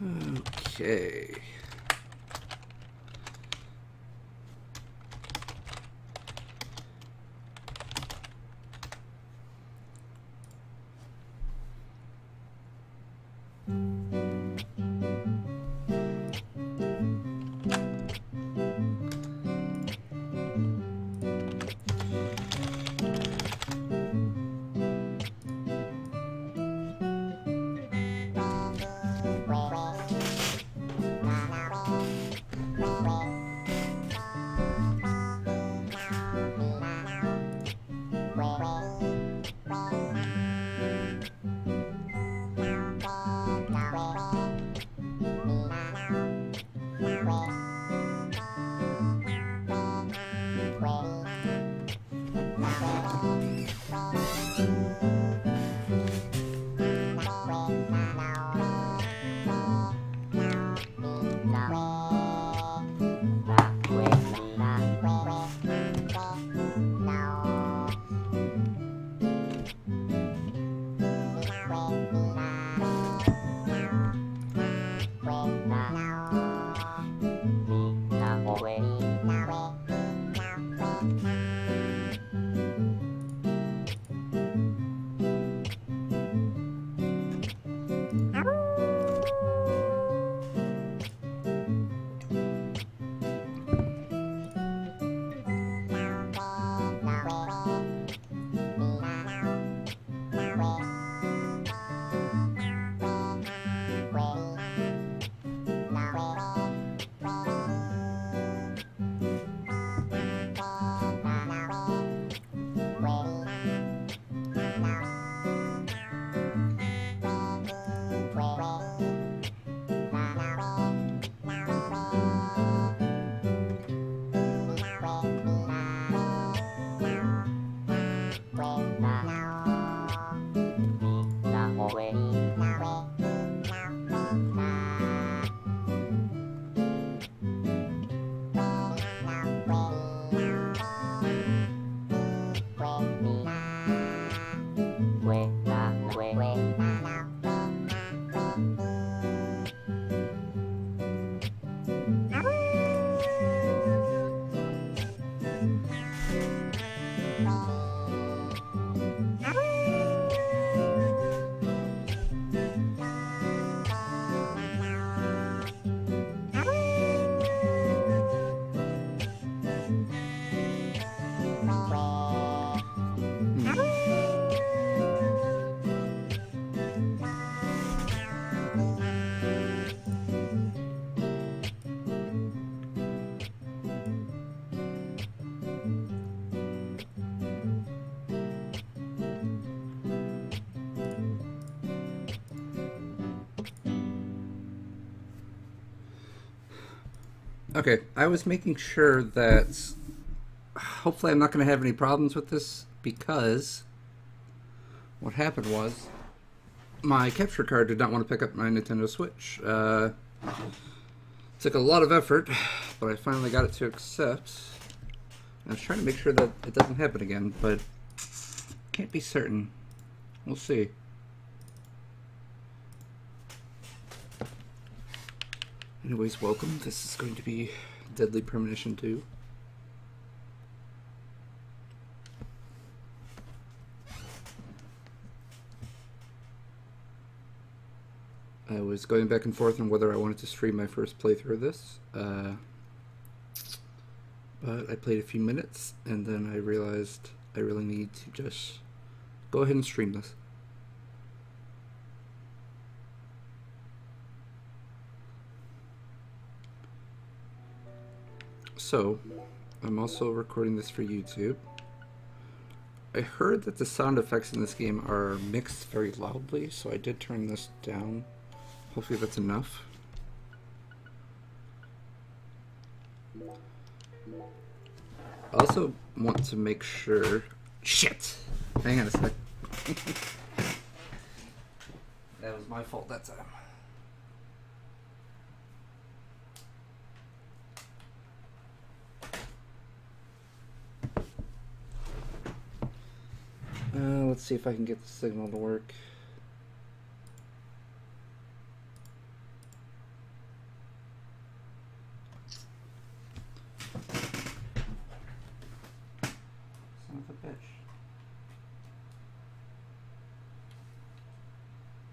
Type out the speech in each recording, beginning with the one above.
Okay. Okay, I was making sure that hopefully I'm not going to have any problems with this, because what happened was my capture card did not want to pick up my Nintendo Switch. Took a lot of effort, but I finally got it to accept. I was trying to make sure that it doesn't happen again, but can't be certain. We'll see. Anyways, welcome. This is going to be Deadly Premonition 2. I was going back and forth on whether I wanted to stream my first playthrough of this, but I played a few minutes and then I realized I really need to just go ahead and stream this. So, I'm also recording this for YouTube. I heard that the sound effects in this game are mixed very loudly, so I did turn this down. Hopefully that's enough. I also want to make sure... Shit! Hang on a sec. That was my fault that time. Let's see if I can get the signal to work.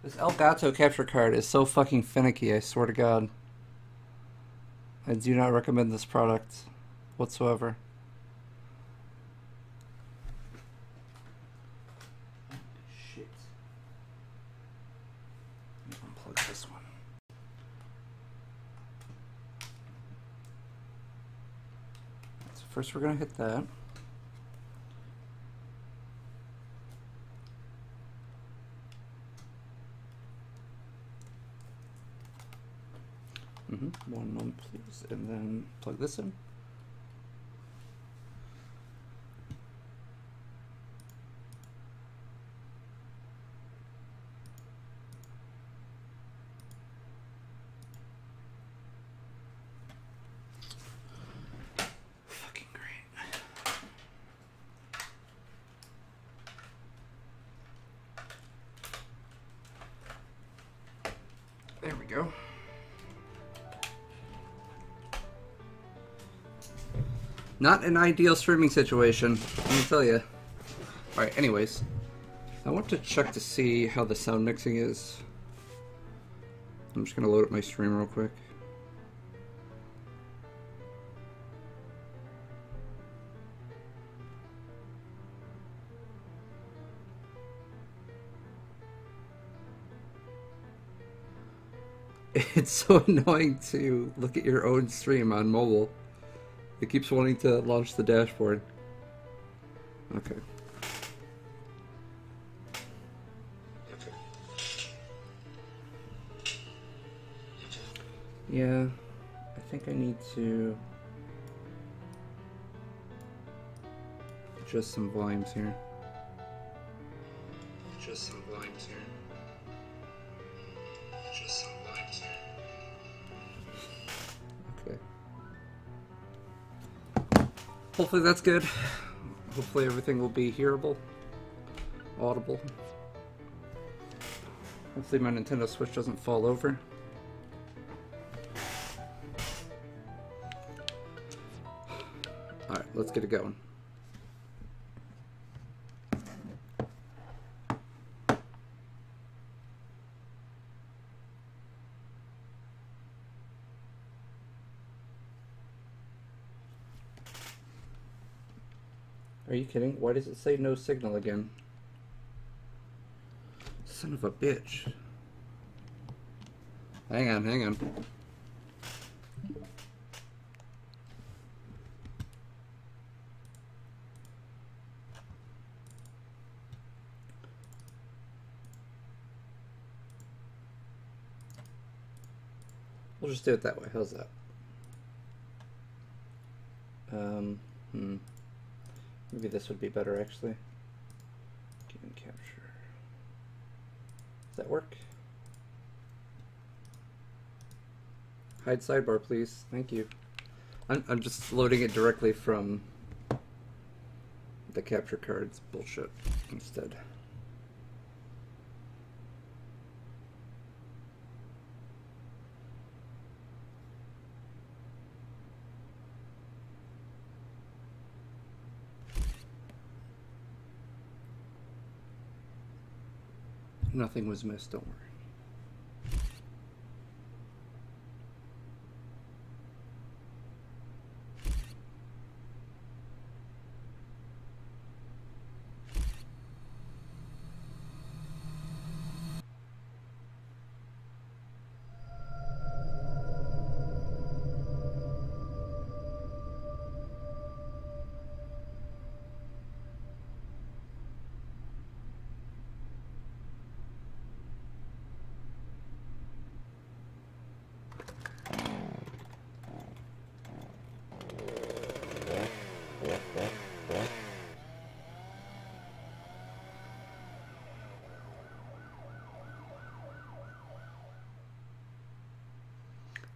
This Elgato capture card is so fucking finicky, I swear to God. I do not recommend this product whatsoever. Shit. Let me unplug this one. So first we're going to hit that. One moment, please, and then plug this in. Fucking great. There we go. Not an ideal streaming situation, let me tell you. Alright, anyways. I want to check to see how the sound mixing is. I'm just going to load up my stream real quick. It's so annoying to look at your own stream on mobile. It keeps wanting to launch the dashboard. Okay. Yeah, I think I need to adjust some volumes here. Okay. Hopefully that's good. Hopefully everything will be hearable, audible. Hopefully my Nintendo Switch doesn't fall over. Alright, let's get it going. Are you kidding? Why does it say no signal again? Son of a bitch. Hang on, hang on. We'll just do it that way. How's that? Maybe this would be better, actually. Game capture. Does that work? Hide sidebar, please. Thank you. I'm just loading it directly from the capture cards bullshit instead. Nothing was missed, don't worry.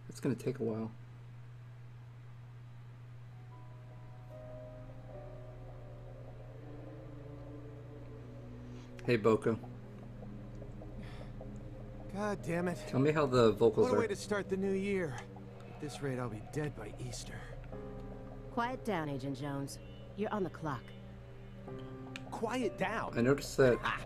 It's going to take a while. Hey, Boko. God damn it. Tell me how the vocals What a are. way to start the new year. At this rate, I'll be dead by Easter. Quiet down, Agent Jones. You're on the clock. Quiet down. I noticed that Ah,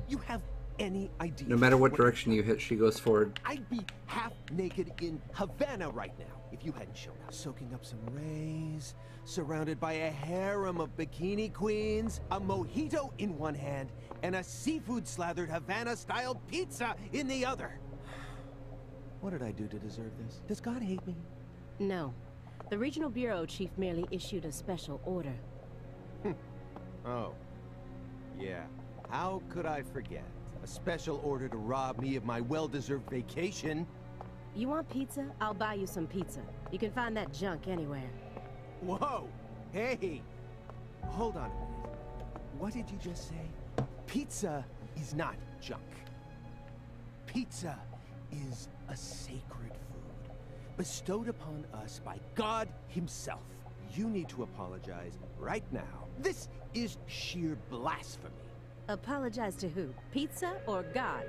you have any idea. No matter what direction you hit, she goes forward. I'd be half naked in Havana right now if you hadn't shown up. Soaking up some rays, surrounded by a harem of bikini queens, a mojito in one hand, and a seafood-slathered Havana-style pizza in the other. What did I do to deserve this? Does God hate me? No. The regional bureau chief merely issued a special order. Oh. Yeah. How could I forget? A special order to rob me of my well-deserved vacation. You want pizza? I'll buy you some pizza. You can find that junk anywhere. Whoa! Hey! Hold on a minute. What did you just say? Pizza is not junk. Pizza is a sacred food, bestowed upon us by God himself. You need to apologize right now. This is sheer blasphemy. Apologize to who? Pizza or God?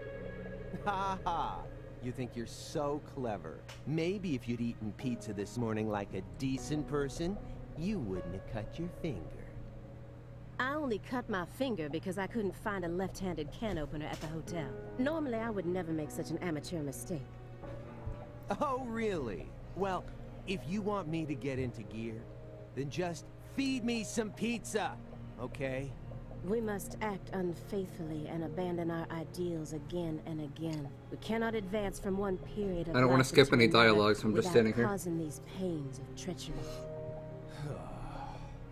Ha ha! You think you're so clever. Maybe if you'd eaten pizza this morning like a decent person, you wouldn't have cut your finger. I only cut my finger because I couldn't find a left-handed can opener at the hotel. Normally, I would never make such an amateur mistake. Oh, really? Well, if you want me to get into gear, then just feed me some pizza, okay? We must act unfaithfully and abandon our ideals again and again. We cannot advance from one period of I don't want to skip any dialogue, so I'm just standing here. Causing these pains of treachery.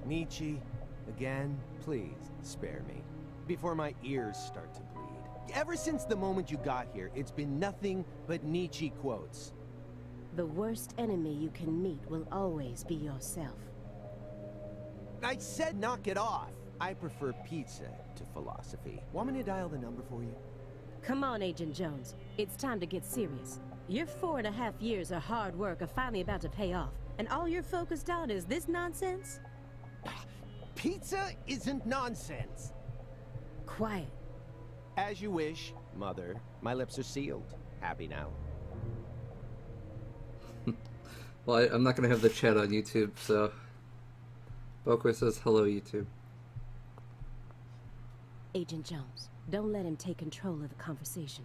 Nietzsche, again, please spare me before my ears start to bleed. Ever since the moment you got here, it's been nothing but Nietzsche quotes. The worst enemy you can meet will always be yourself. I said knock it off. I prefer pizza to philosophy. Want me to dial the number for you? Come on, Agent Jones. It's time to get serious. Your 4.5 years of hard work are finally about to pay off, and all you're focused on is this nonsense? Pizza isn't nonsense. Quiet. As you wish, Mother. My lips are sealed. Happy now. Well, I'm not going to have the chat on YouTube, so... Boko says, hello, YouTube. Agent Jones, don't let him take control of the conversation.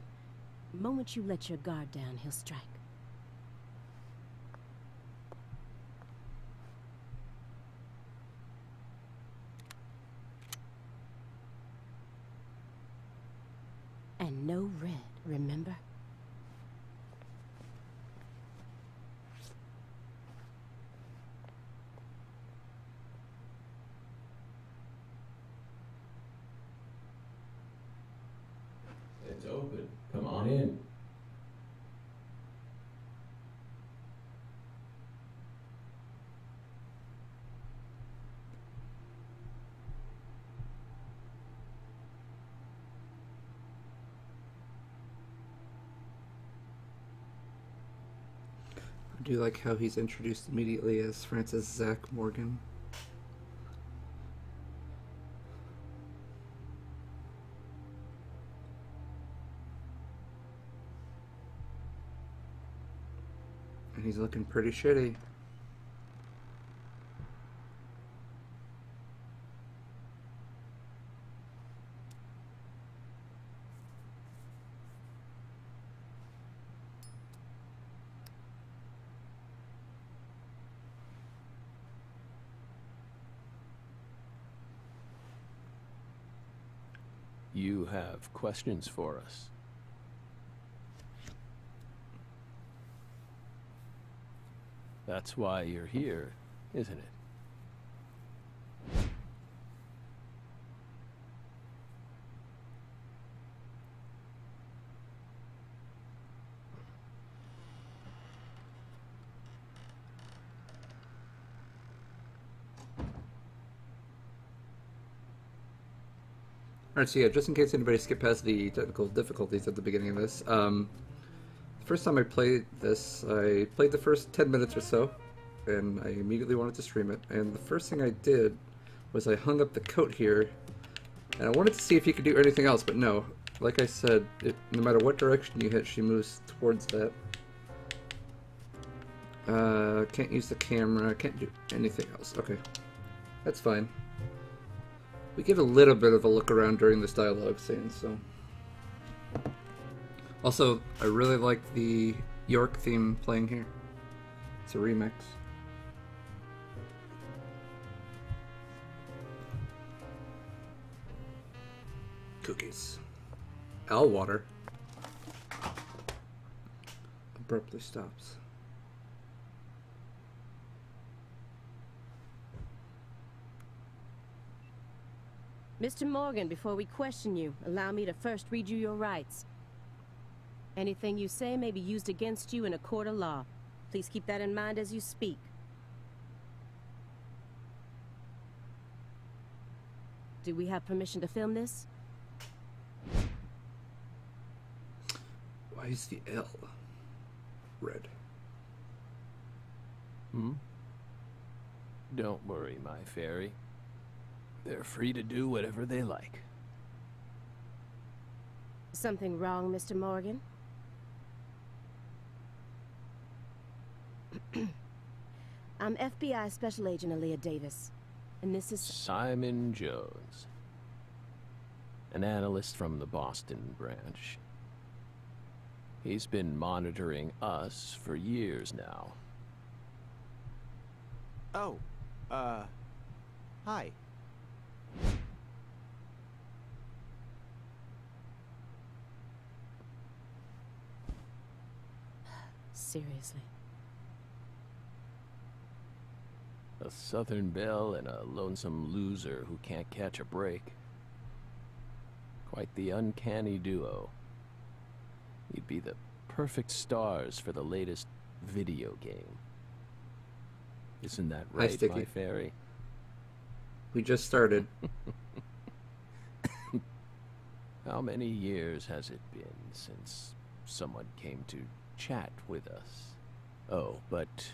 The moment you let your guard down, he'll strike. And no red, remember? It's open. Come on in. I do like how he's introduced immediately as Francis Zach Morgan. And he's looking pretty shitty. You have questions for us. That's why you're here, isn't it? Alright, so yeah, just in case anybody skipped past the technical difficulties at the beginning of this, the first time I played this, I played the first 10 minutes or so, and I immediately wanted to stream it, and the first thing I did was I hung up the coat here, and I wanted to see if you could do anything else, but no. Like I said, no matter what direction you hit, she moves towards that. Can't use the camera, can't do anything else. Okay, that's fine. We get a little bit of a look around during this dialogue scene, so... Also, I really like the York theme playing here. It's a remix. Cookies. Water. Abruptly stops. Mr. Morgan, before we question you, allow me to first read you your rights. Anything you say may be used against you in a court of law. Please keep that in mind as you speak. Do we have permission to film this? Why is the L red? Don't worry, my fairy. They're free to do whatever they like. Something wrong, Mr. Morgan? I'm FBI Special Agent Aaliyah Davis, and this is... Simon Jones. An analyst from the Boston branch. He's been monitoring us for years now. Oh, hi. Seriously. A Southern belle and a lonesome loser who can't catch a break. Quite the uncanny duo. You'd be the perfect stars for the latest video game. Isn't that right, Sticky. my fairy? We just started. How many years has it been since someone came to chat with us? Oh, but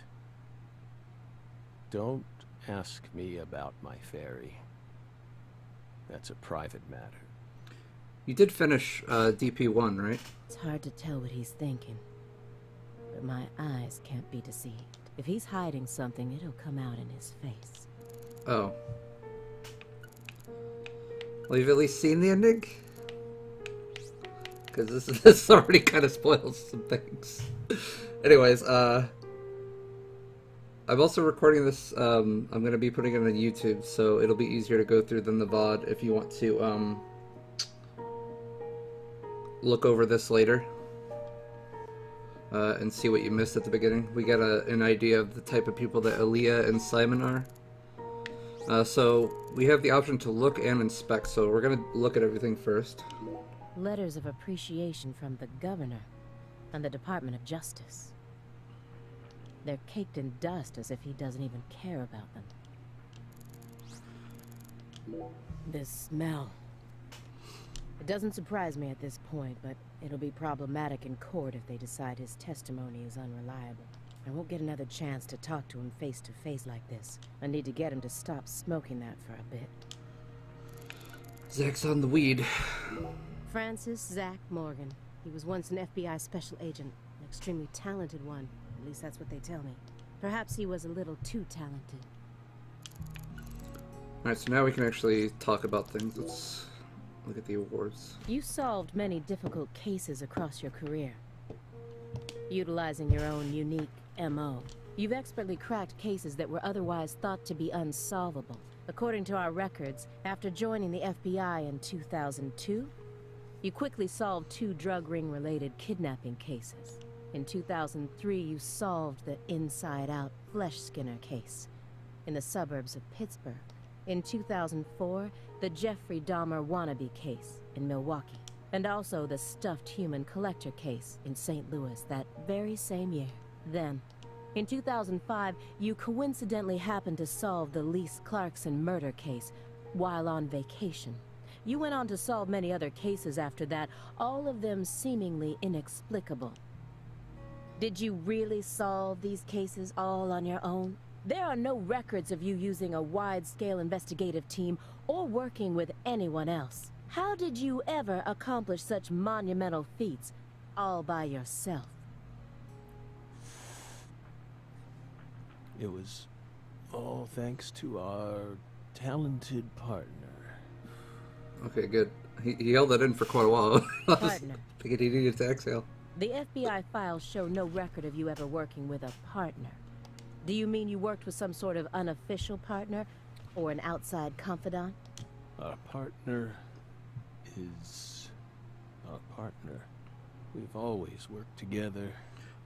don't ask me about my fairy. That's a private matter. You did finish DP1, right? It's hard to tell what he's thinking, but my eyes can't be deceived. If he's hiding something, it'll come out in his face. Oh. Well, you've at least seen the ending? Because this already kind of spoils some things. Anyways, I'm also recording this, I'm going to be putting it on YouTube, so it'll be easier to go through than the VOD if you want to, look over this later. And see what you missed at the beginning. We got an idea of the type of people that Aaliyah and Simon are. So we have the option to look and inspect, so we're going to look at everything first. Letters of appreciation from the governor and the Department of Justice. They're caked in dust as if he doesn't even care about them. This smell. It doesn't surprise me at this point, but it'll be problematic in court if they decide his testimony is unreliable. I won't get another chance to talk to him face to face like this. I need to get him to stop smoking that for a bit. Zach's on the weed. Francis Zach Morgan. He was once an FBI special agent, an extremely talented one. At least that's what they tell me. Perhaps he was a little too talented. Alright, so now we can actually talk about things. Let's look at the awards. You solved many difficult cases across your career, utilizing your own unique MO. You've expertly cracked cases that were otherwise thought to be unsolvable. According to our records, after joining the FBI in 2002, you quickly solved 2 drug ring-related kidnapping cases. In 2003, you solved the Inside Out Flesh Skinner case in the suburbs of Pittsburgh. In 2004, the Jeffrey Dahmer wannabe case in Milwaukee, and also the stuffed human collector case in St. Louis that very same year. Then, in 2005, you coincidentally happened to solve the Lise Clarkson murder case while on vacation. You went on to solve many other cases after that, all of them seemingly inexplicable. Did you really solve these cases all on your own? There are no records of you using a wide-scale investigative team or working with anyone else. How did you ever accomplish such monumental feats all by yourself? It was all thanks to our talented partner. Okay, good. He held that in for quite a while. Partner. Thinking he needed to exhale. The FBI files show no record of you ever working with a partner. Do you mean you worked with some sort of unofficial partner or an outside confidant? Our partner is our partner. We've always worked together.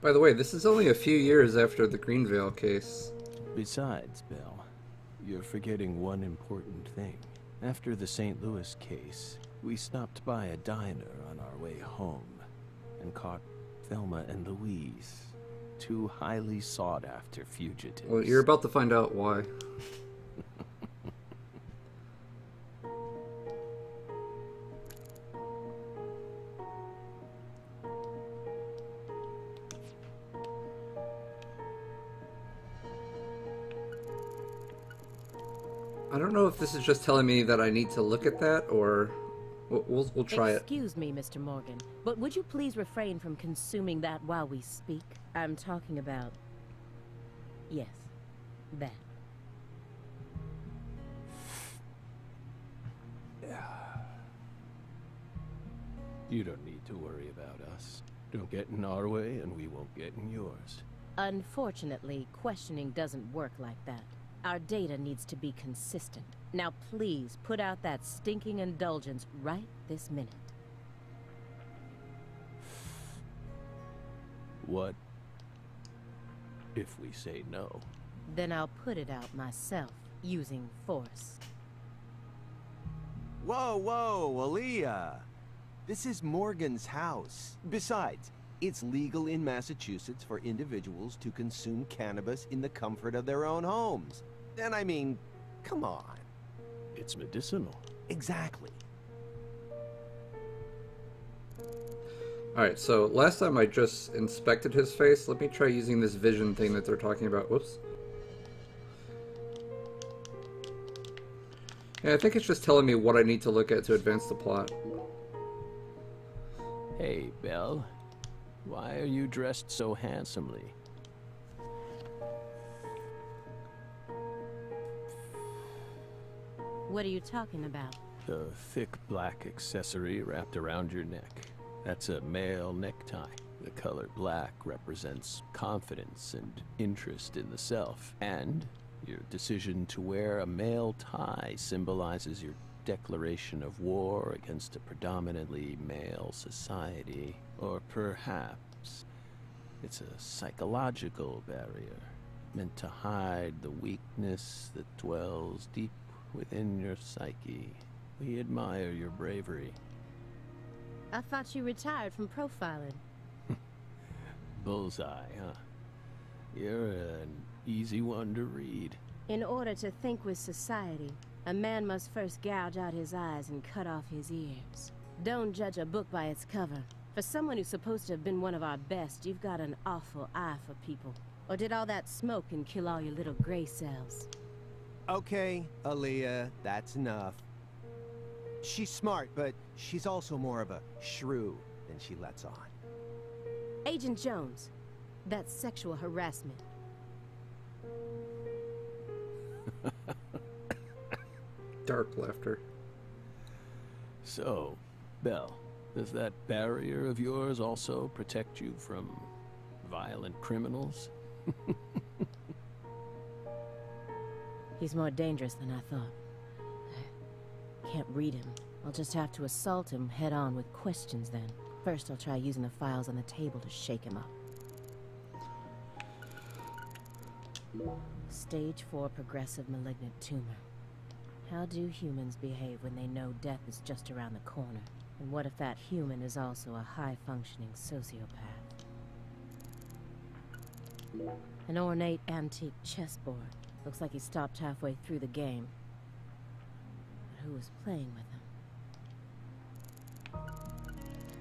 By the way, this is only a few years after the Greenvale case. Besides, Belle, you're forgetting one important thing. After the St. Louis case, we stopped by a diner on our way home and caught Thelma and Louise, two highly sought-after fugitives. Well, you're about to find out why. I don't know if this is just telling me that I need to look at that, or we'll try it. Excuse me, Mr. Morgan, but would you please refrain from consuming that while we speak? I'm talking about... yes, that. You don't need to worry about us. Don't get in our way, and we won't get in yours. Unfortunately, questioning doesn't work like that. Our data needs to be consistent. Now please, put out that stinking indulgence right this minute. What if we say no? Then I'll put it out myself, using force. Whoa, whoa, Aaliyah. This is Morgan's house. Besides, it's legal in Massachusetts for individuals to consume cannabis in the comfort of their own homes. And I mean, come on. It's medicinal. Exactly. Alright, so last time I just inspected his face. Let me try using this vision thing that they're talking about. Whoops. Yeah, I think it's just telling me what I need to look at to advance the plot. Hey, Belle. Why are you dressed so handsomely? What are you talking about? The thick black accessory wrapped around your neck. That's a male necktie. The color black represents confidence and interest in the self. And your decision to wear a male tie symbolizes your declaration of war against a predominantly male society. Or perhaps it's a psychological barrier, meant to hide the weakness that dwells deep within your psyche. We admire your bravery. I thought you retired from profiling. Bullseye, huh? You're an easy one to read. In order to think with society, a man must first gouge out his eyes and cut off his ears. Don't judge a book by its cover. For someone who's supposed to have been one of our best, you've got an awful eye for people. Or did all that smoke and kill all your little gray cells? Okay, Aaliyah, that's enough. She's smart, but she's also more of a shrew than she lets on. Agent Jones, that's sexual harassment. Dark laughter. So, Belle, does that barrier of yours also protect you from violent criminals? He's more dangerous than I thought. I can't read him. I'll just have to assault him head-on with questions then. First, I'll try using the files on the table to shake him up. Stage 4 progressive malignant tumor. How do humans behave when they know death is just around the corner? And what if that human is also a high-functioning sociopath? An ornate antique chessboard. Looks like he stopped halfway through the game. But who was playing with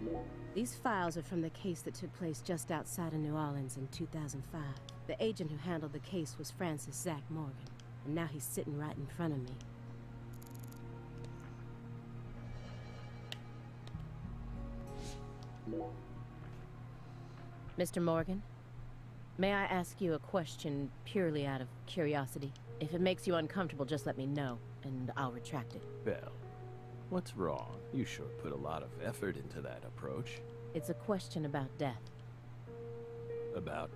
him? These files are from the case that took place just outside of New Orleans in 2005. The agent who handled the case was Francis Zach Morgan, and now he's sitting right in front of me. Mr. Morgan, may I ask you a question purely out of curiosity? If it makes you uncomfortable, just let me know, and I'll retract it. Belle, What's wrong? You sure put a lot of effort into that approach. It's a question about death. About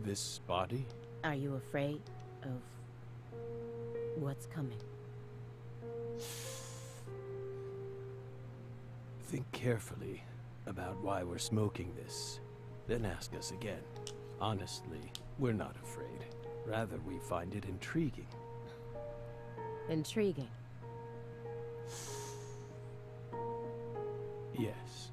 this body? Are you afraid of what's coming? Think carefully about why we're smoking this. Then ask us again. Honestly, we're not afraid. Rather, we find it intriguing. Intriguing. Yes.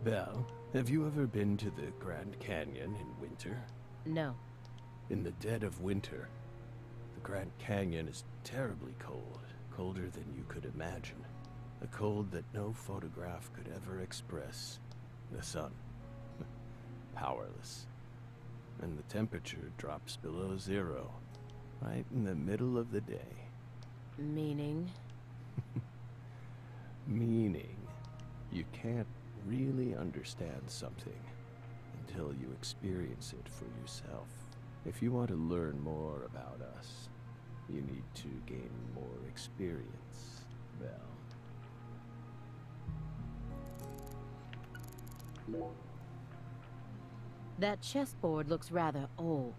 Belle, have you ever been to the Grand Canyon in winter? No. In the dead of winter, the Grand Canyon is terribly cold. Colder than you could imagine. A cold that no photograph could ever express. The sun. Powerless. And the temperature drops below 0. Right in the middle of the day. Meaning? Meaning, you can't really understand something until you experience it for yourself. If you want to learn more about us, you need to gain more experience, Belle. That chessboard looks rather old,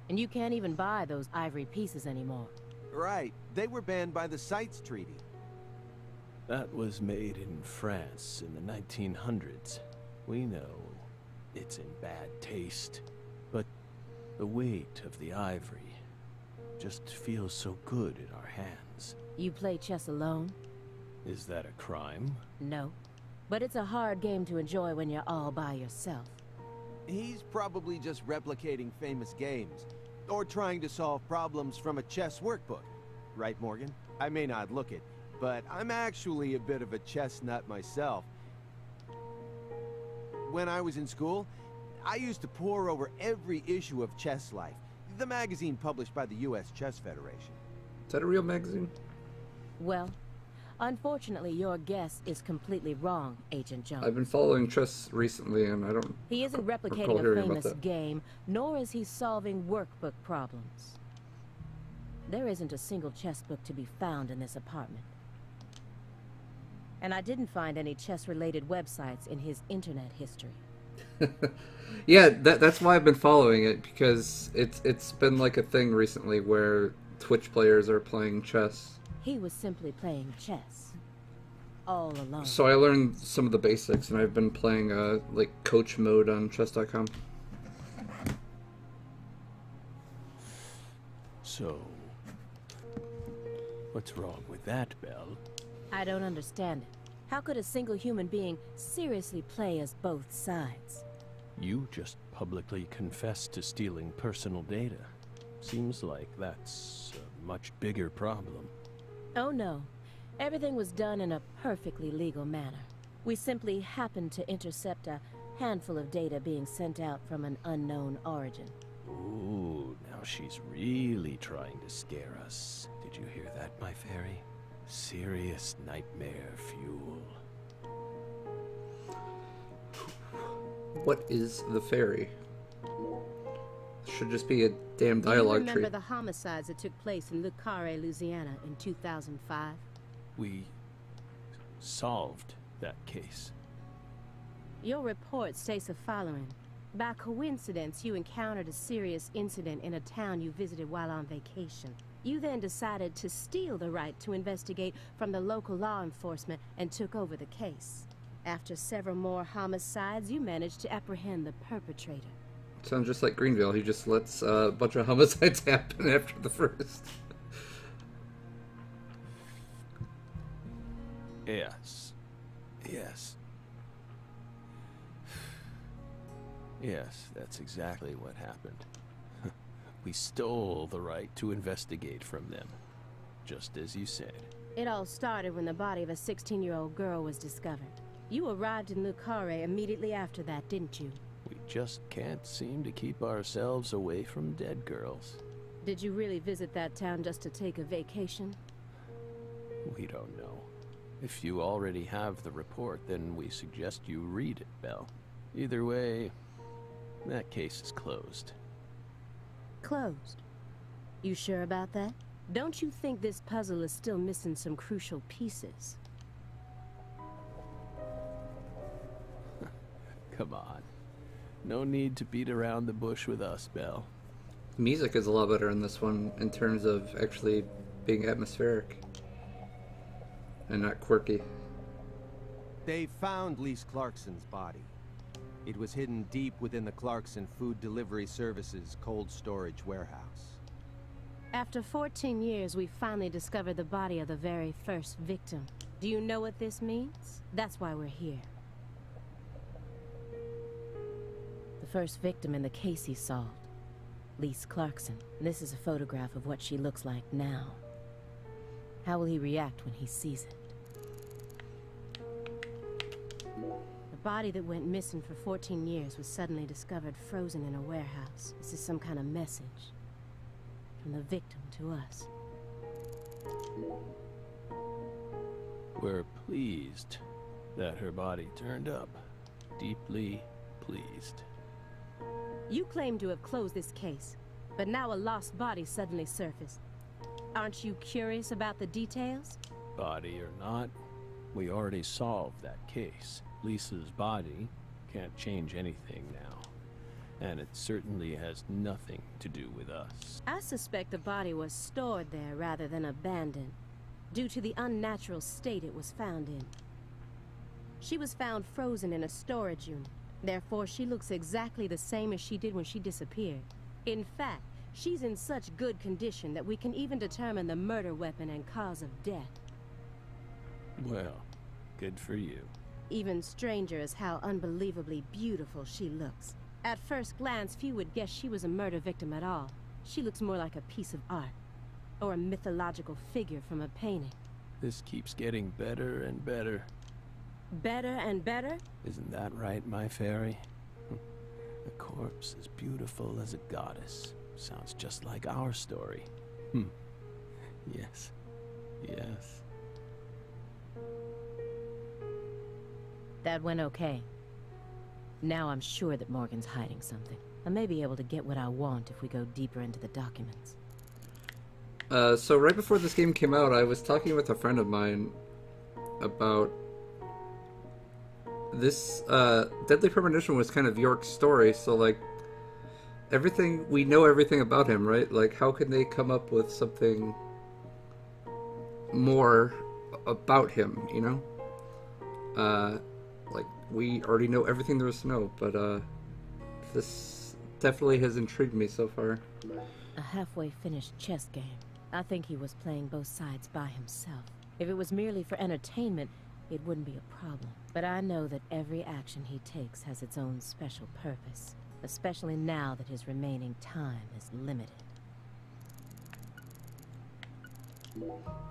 and you can't even buy those ivory pieces anymore. Right. They were banned by the CITES Treaty. That was made in France in the 1900s. We know it's in bad taste, but the weight of the ivory just feels so good in our hands. You play chess alone? Is that a crime? No. But it's a hard game to enjoy when you're all by yourself. He's probably just replicating famous games, or trying to solve problems from a chess workbook. Right, Morgan? I may not look it, but I'm actually a bit of a chess nut myself. When I was in school, I used to pore over every issue of Chess Life, the magazine published by the U.S. Chess Federation. Is that a real magazine? Well, unfortunately, your guess is completely wrong, Agent Jones. I've been following chess recently, and I don't. He isn't recall replicating a hearing about famous that. game, nor is he solving workbook problems. There isn't a single chess book to be found in this apartment. And I didn't find any chess-related websites in his internet history. Yeah, that's why I've been following it, because it's been like a thing recently where Twitch players are playing chess. He was simply playing chess. All alone. So I learned some of the basics, and I've been playing like coach mode on chess.com. So, what's wrong with that, Belle? I don't understand it. How could a single human being seriously play as both sides? You just publicly confessed to stealing personal data. Seems like that's a much bigger problem. Oh no. Everything was done in a perfectly legal manner. We simply happened to intercept a handful of data being sent out from an unknown origin. Ooh, now she's really trying to scare us. Did you hear that, my fairy? Serious nightmare fuel. What is the fairy? Should just be a damn dialogue Do you tree. remember the homicides that took place in Le Carré, Louisiana in 2005? We solved that case. Your report states the following. By coincidence, you encountered a serious incident in a town you visited while on vacation. You then decided to steal the right to investigate from the local law enforcement and took over the case. After several more homicides, you managed to apprehend the perpetrator. Sounds just like Greenville. He just lets a bunch of homicides happen after the first. Yes. Yes. Yes, that's exactly what happened. We stole the right to investigate from them, just as you said. It all started when the body of a 16-year-old girl was discovered. You arrived in Le Carré immediately after that, didn't you? We just can't seem to keep ourselves away from dead girls. Did you really visit that town just to take a vacation? We don't know. If you already have the report, then we suggest you read it, Belle. Either way, that case is closed. Closed. You sure about that? Don't you think this puzzle is still missing some crucial pieces? Come on. No need to beat around the bush with us, Belle. The music is a lot better in this one in terms of actually being atmospheric and not quirky. They found Lise Clarkson's body. It was hidden deep within the Clarkson Food Delivery Services cold storage warehouse. After 14 years, we finally discovered the body of the very first victim. Do you know what this means? That's why we're here. The first victim in the case he solved, Lise Clarkson. This is a photograph of what she looks like now. How will he react when he sees it? The body that went missing for 14 years was suddenly discovered frozen in a warehouse. This is some kind of message from the victim to us. We're pleased that her body turned up. Deeply pleased. You claim to have closed this case, but now a lost body suddenly surfaced. Aren't you curious about the details? Body or not, we already solved that case. Lisa's body can't change anything now, and it certainly has nothing to do with us. I suspect the body was stored there rather than abandoned, due to the unnatural state it was found in. She was found frozen in a storage unit. Therefore, she looks exactly the same as she did when she disappeared. In fact, she's in such good condition that we can even determine the murder weapon and cause of death. Well, good for you. Even stranger is how unbelievably beautiful she looks. At first glance, few would guess she was a murder victim at all. She looks more like a piece of art, or a mythological figure from a painting. This keeps getting better and better. Better and better? Isn't that right, my fairy? A corpse as beautiful as a goddess. Sounds just like our story. Yes. Yes. That went okay. Now I'm sure that Morgan's hiding something. I may be able to get what I want if we go deeper into the documents. So right before this game came out, I was talking with a friend of mine about this. Deadly Premonition was kind of York's story, so like we know everything about him, right? Like, how can they come up with something more about him, you know? Like, we already know everything there is to know, but this definitely has intrigued me so far. A halfway finished chess game. I think he was playing both sides by himself. If it was merely for entertainment, it wouldn't be a problem. But I know that every action he takes has its own special purpose, especially now that his remaining time is limited.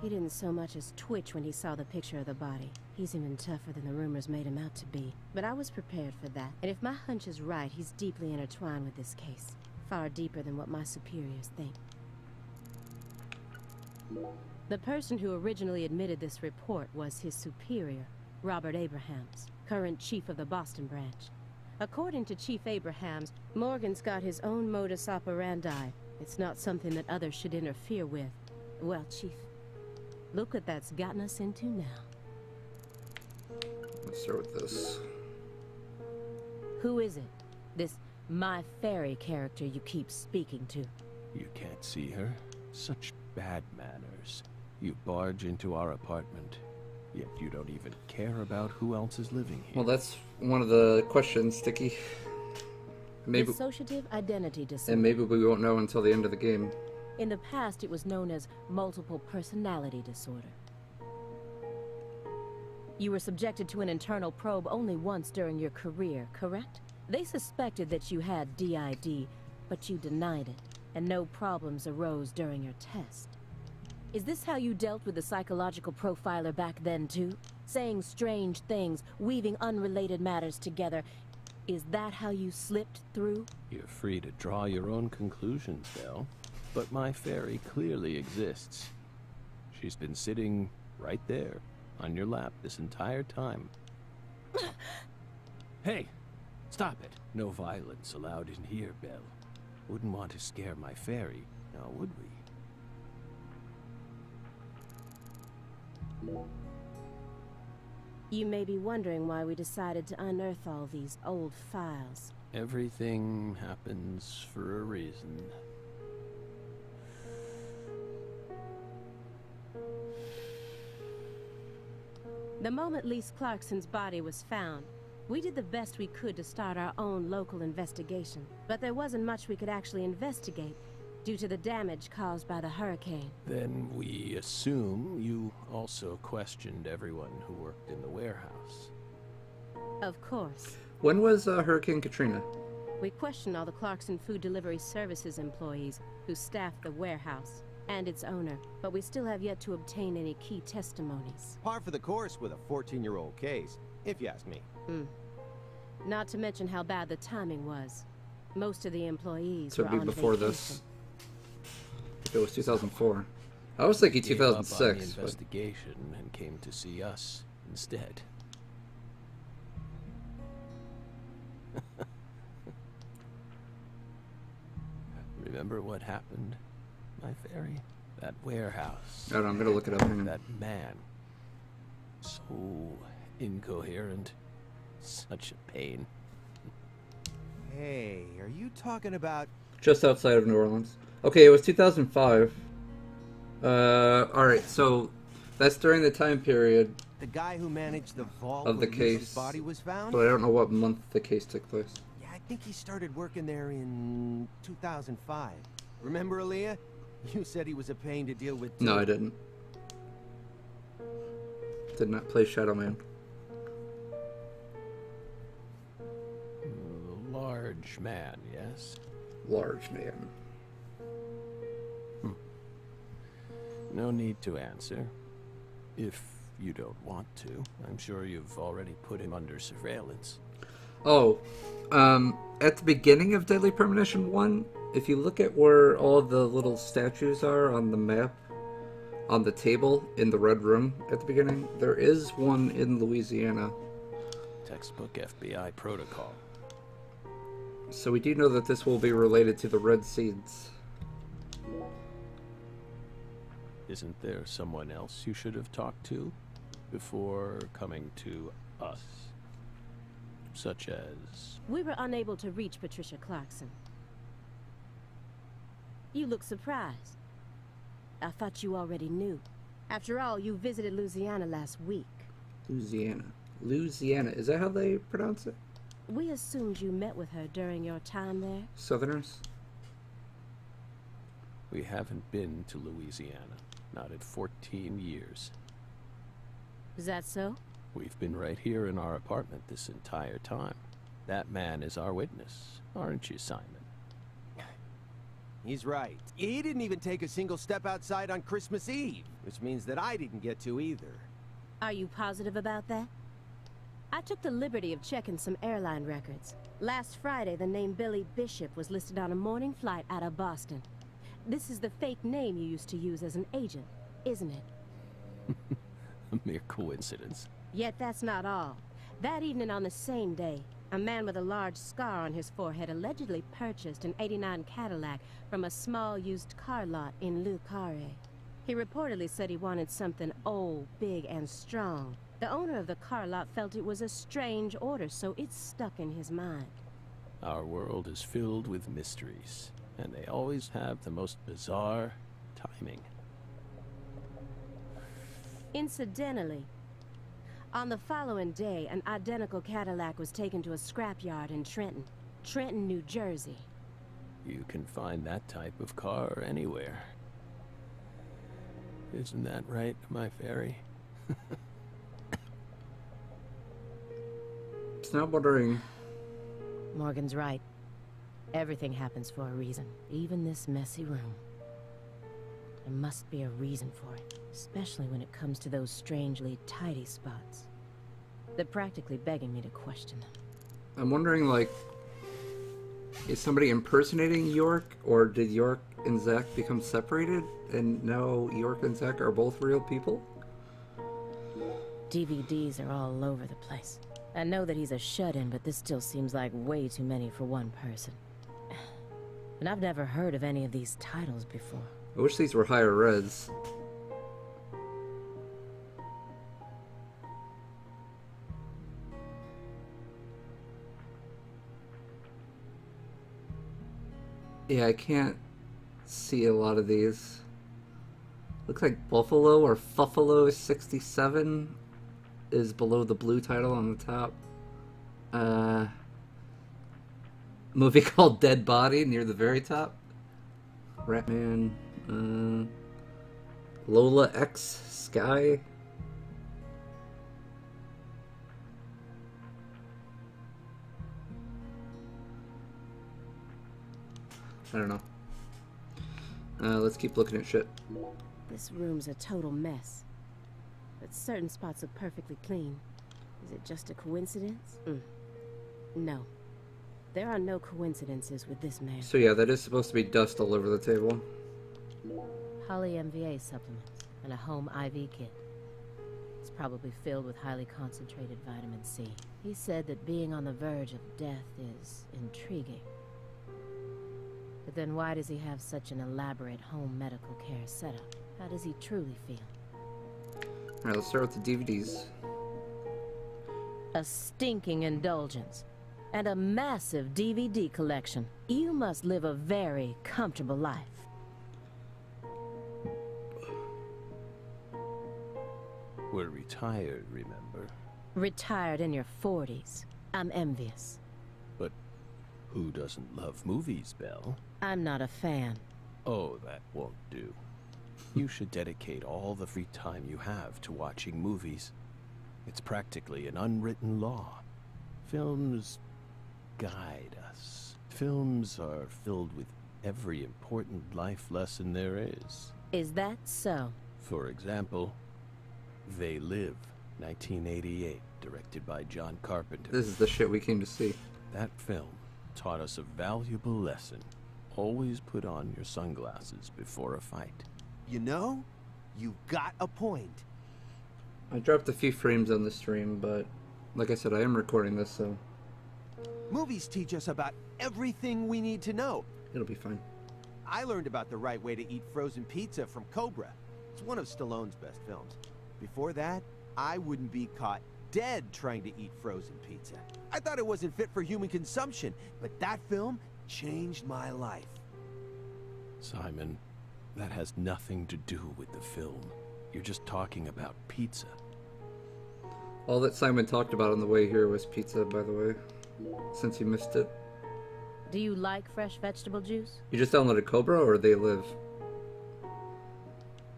He didn't so much as twitch when he saw the picture of the body. He's even tougher than the rumors made him out to be. But I was prepared for that. And if my hunch is right, he's deeply intertwined with this case. Far deeper than what my superiors think. The person who originally admitted this report was his superior, Robert Abrahams, current chief of the Boston branch. According to Chief Abrahams, Morgan's got his own modus operandi. It's not something that others should interfere with. Well, Chief, look what that's gotten us into now. Let's start with this. Who is it? This My Fairy character you keep speaking to? You can't see her? Such bad manners. You barge into our apartment, yet you don't even care about who else is living here. Well, that's one of the questions, Sticky. Maybe Dissociative identity disorder. And maybe we won't know until the end of the game. In the past, it was known as multiple personality disorder. You were subjected to an internal probe only once during your career, correct? They suspected that you had DID, but you denied it, and no problems arose during your test. Is this how you dealt with the psychological profiler back then, too? Saying strange things, weaving unrelated matters together. Is that how you slipped through? You're free to draw your own conclusions, Belle. But my fairy clearly exists. She's been sitting right there, on your lap this entire time. Hey! Stop it! No violence allowed in here, Belle. Wouldn't want to scare my fairy, now would we? You may be wondering why we decided to unearth all these old files. Everything happens for a reason. The moment Lise Clarkson's body was found, we did the best we could to start our own local investigation. But there wasn't much we could actually investigate due to the damage caused by the hurricane. Then we assume you also questioned everyone who worked in the warehouse. Of course. When was Hurricane Katrina? We questioned all the Clarkson Food Delivery Services employees who staffed the warehouse and its owner, but we still have yet to obtain any key testimonies. Par for the course with a 14-year-old case, if you ask me. Not to mention how bad the timing was. Most of the employees So were it'd be on before vacation. this. If it was 2004. I was thinking Gave up on the 2006. But investigation and came to see us instead. Remember what happened, my fairy? That warehouse. I don't know, I'm gonna look it up. Hang on. That man. So incoherent. Such a pain. Hey, are you talking about... Just outside of New Orleans. Okay, it was 2005. Alright, so that's during the time period the guy who managed the vault of the where Lisa's case, body was found? but I don't know what month the case took place. Yeah, I think he started working there in 2005. Remember, Aaliyah? You said he was a pain to deal with, too. No, I didn't. Did not play Shadow Man. Large man, yes? Large man. No need to answer. If you don't want to. I'm sure you've already put him under surveillance. Oh, at the beginning of Deadly Premonition 1, if you look at where all the little statues are on the map, on the table in the red room at the beginning, there is one in Louisiana. Textbook FBI protocol. So we do know that this will be related to the Red Seeds. Isn't there someone else you should have talked to before coming to us? Such as... We were unable to reach Patricia Clarkson. You look surprised. I thought you already knew. After all, you visited Louisiana last week. Louisiana. Louisiana. Is that how they pronounce it? We assumed you met with her during your time there. Southerners? We haven't been to Louisiana. Not in 14 years. Is that so? We've been right here in our apartment this entire time. That man is our witness, aren't you, Simon? He's right. He didn't even take a single step outside on Christmas Eve, which means that I didn't get to either. Are you positive about that? I took the liberty of checking some airline records. Last Friday, the name Billy Bishop was listed on a morning flight out of Boston. This is the fake name you used to use as an agent, isn't it? A mere coincidence. Yet that's not all. That evening on the same day, a man with a large scar on his forehead allegedly purchased an '89 Cadillac from a small used car lot in Le Carré. He reportedly said he wanted something old, big, and strong. The owner of the car lot felt it was a strange order, so it stuck in his mind. Our world is filled with mysteries, and they always have the most bizarre timing. Incidentally, on the following day, an identical Cadillac was taken to a scrapyard in Trenton, New Jersey. You can find that type of car anywhere. Isn't that right, my fairy? So I'm wondering... Morgan's right. Everything happens for a reason, even this messy room. There must be a reason for it, especially when it comes to those strangely tidy spots. They're practically begging me to question them. I'm wondering, like, is somebody impersonating York, or did York and Zack become separated, and now York and Zack are both real people? DVDs are all over the place. I know that he's a shut-in, but this still seems like way too many for one person. And I've never heard of any of these titles before. I wish these were higher reds. Yeah, I can't see a lot of these. Looks like Buffalo or Fuffalo 67 is below the blue title on the top. Movie called Dead Body near the very top. Ratman. Lola X Sky. I don't know. Let's keep looking at shit. This room's a total mess. But certain spots look perfectly clean. Is it just a coincidence? No. There are no coincidences with this man. So yeah, that is supposed to be dust all over the table. Poly-MVA supplements and a home IV kit. It's probably filled with highly concentrated vitamin C. He said that being on the verge of death is intriguing. But then why does he have such an elaborate home medical care setup? How does he truly feel? Alright, let's start with the DVDs. A stinking indulgence. And a massive DVD collection. You must live a very comfortable life. We're retired, remember? Retired in your 40s. I'm envious. But who doesn't love movies, Belle? I'm not a fan. Oh, that won't do. You should dedicate all the free time you have to watching movies. It's practically an unwritten law. Films guide us. Films are filled with every important life lesson there is. Is that so? For example, They Live, 1988, directed by John Carpenter. This is the shit we came to see. That film taught us a valuable lesson. Always put on your sunglasses before a fight. You know, you got a point. I dropped a few frames on the stream, but like I said, I am recording this, so Movies teach us about everything we need to know. it'll be fine. I learned about the right way to eat frozen pizza from Cobra. It's one of Stallone's best films. Before that, I wouldn't be caught dead trying to eat frozen pizza. I thought it wasn't fit for human consumption, but that film changed my life. Simon, that has nothing to do with the film. You're just talking about pizza. All that Simon talked about on the way here was pizza, by the way, since you missed it. Do you like fresh vegetable juice? You just downloaded Cobra or They Live?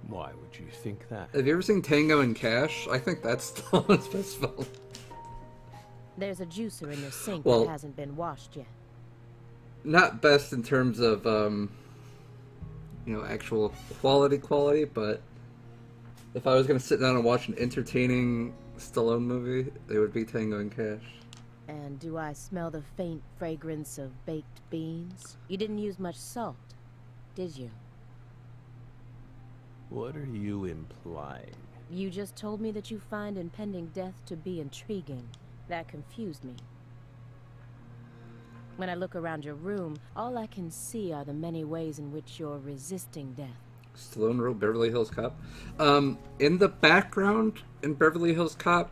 Why would you think that? Have you ever seen Tango and Cash? I think that's Stallone's best film. There's a juicer in your sink Well, that hasn't been washed yet. Not best in terms of, you know, actual quality, but if I was going to sit down and watch an entertaining Stallone movie, it would be Tango and Cash. And do I smell the faint fragrance of baked beans? You didn't use much salt, did you? What are you implying? You just told me that you find impending death to be intriguing. That confused me. When I look around your room, all I can see are the many ways in which you're resisting death. Stallone wrote Beverly Hills Cop. In the background in Beverly Hills Cop,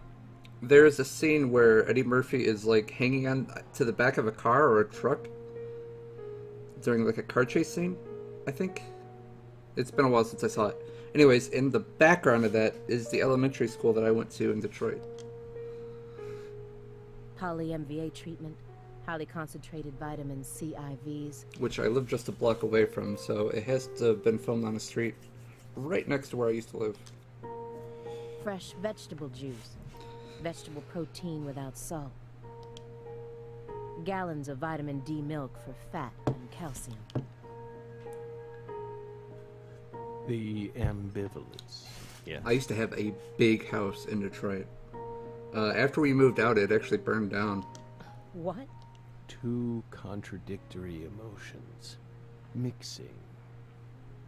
there's a scene where Eddie Murphy is like hanging on to the back of a car or a truck during like a car chase scene, I think. It's been a while since I saw it. Anyways, in the background of that is the elementary school that I went to in Detroit. Poly-MVA treatment, highly concentrated vitamin C IVs. Which I live just a block away from, so it has to have been filmed on a street right next to where I used to live. Fresh vegetable juice. Vegetable protein without salt. Gallons of vitamin D milk for fat and calcium. The ambivalence. Yeah. I used to have a big house in Detroit. After we moved out, it actually burned down. What? Two contradictory emotions. Mixing.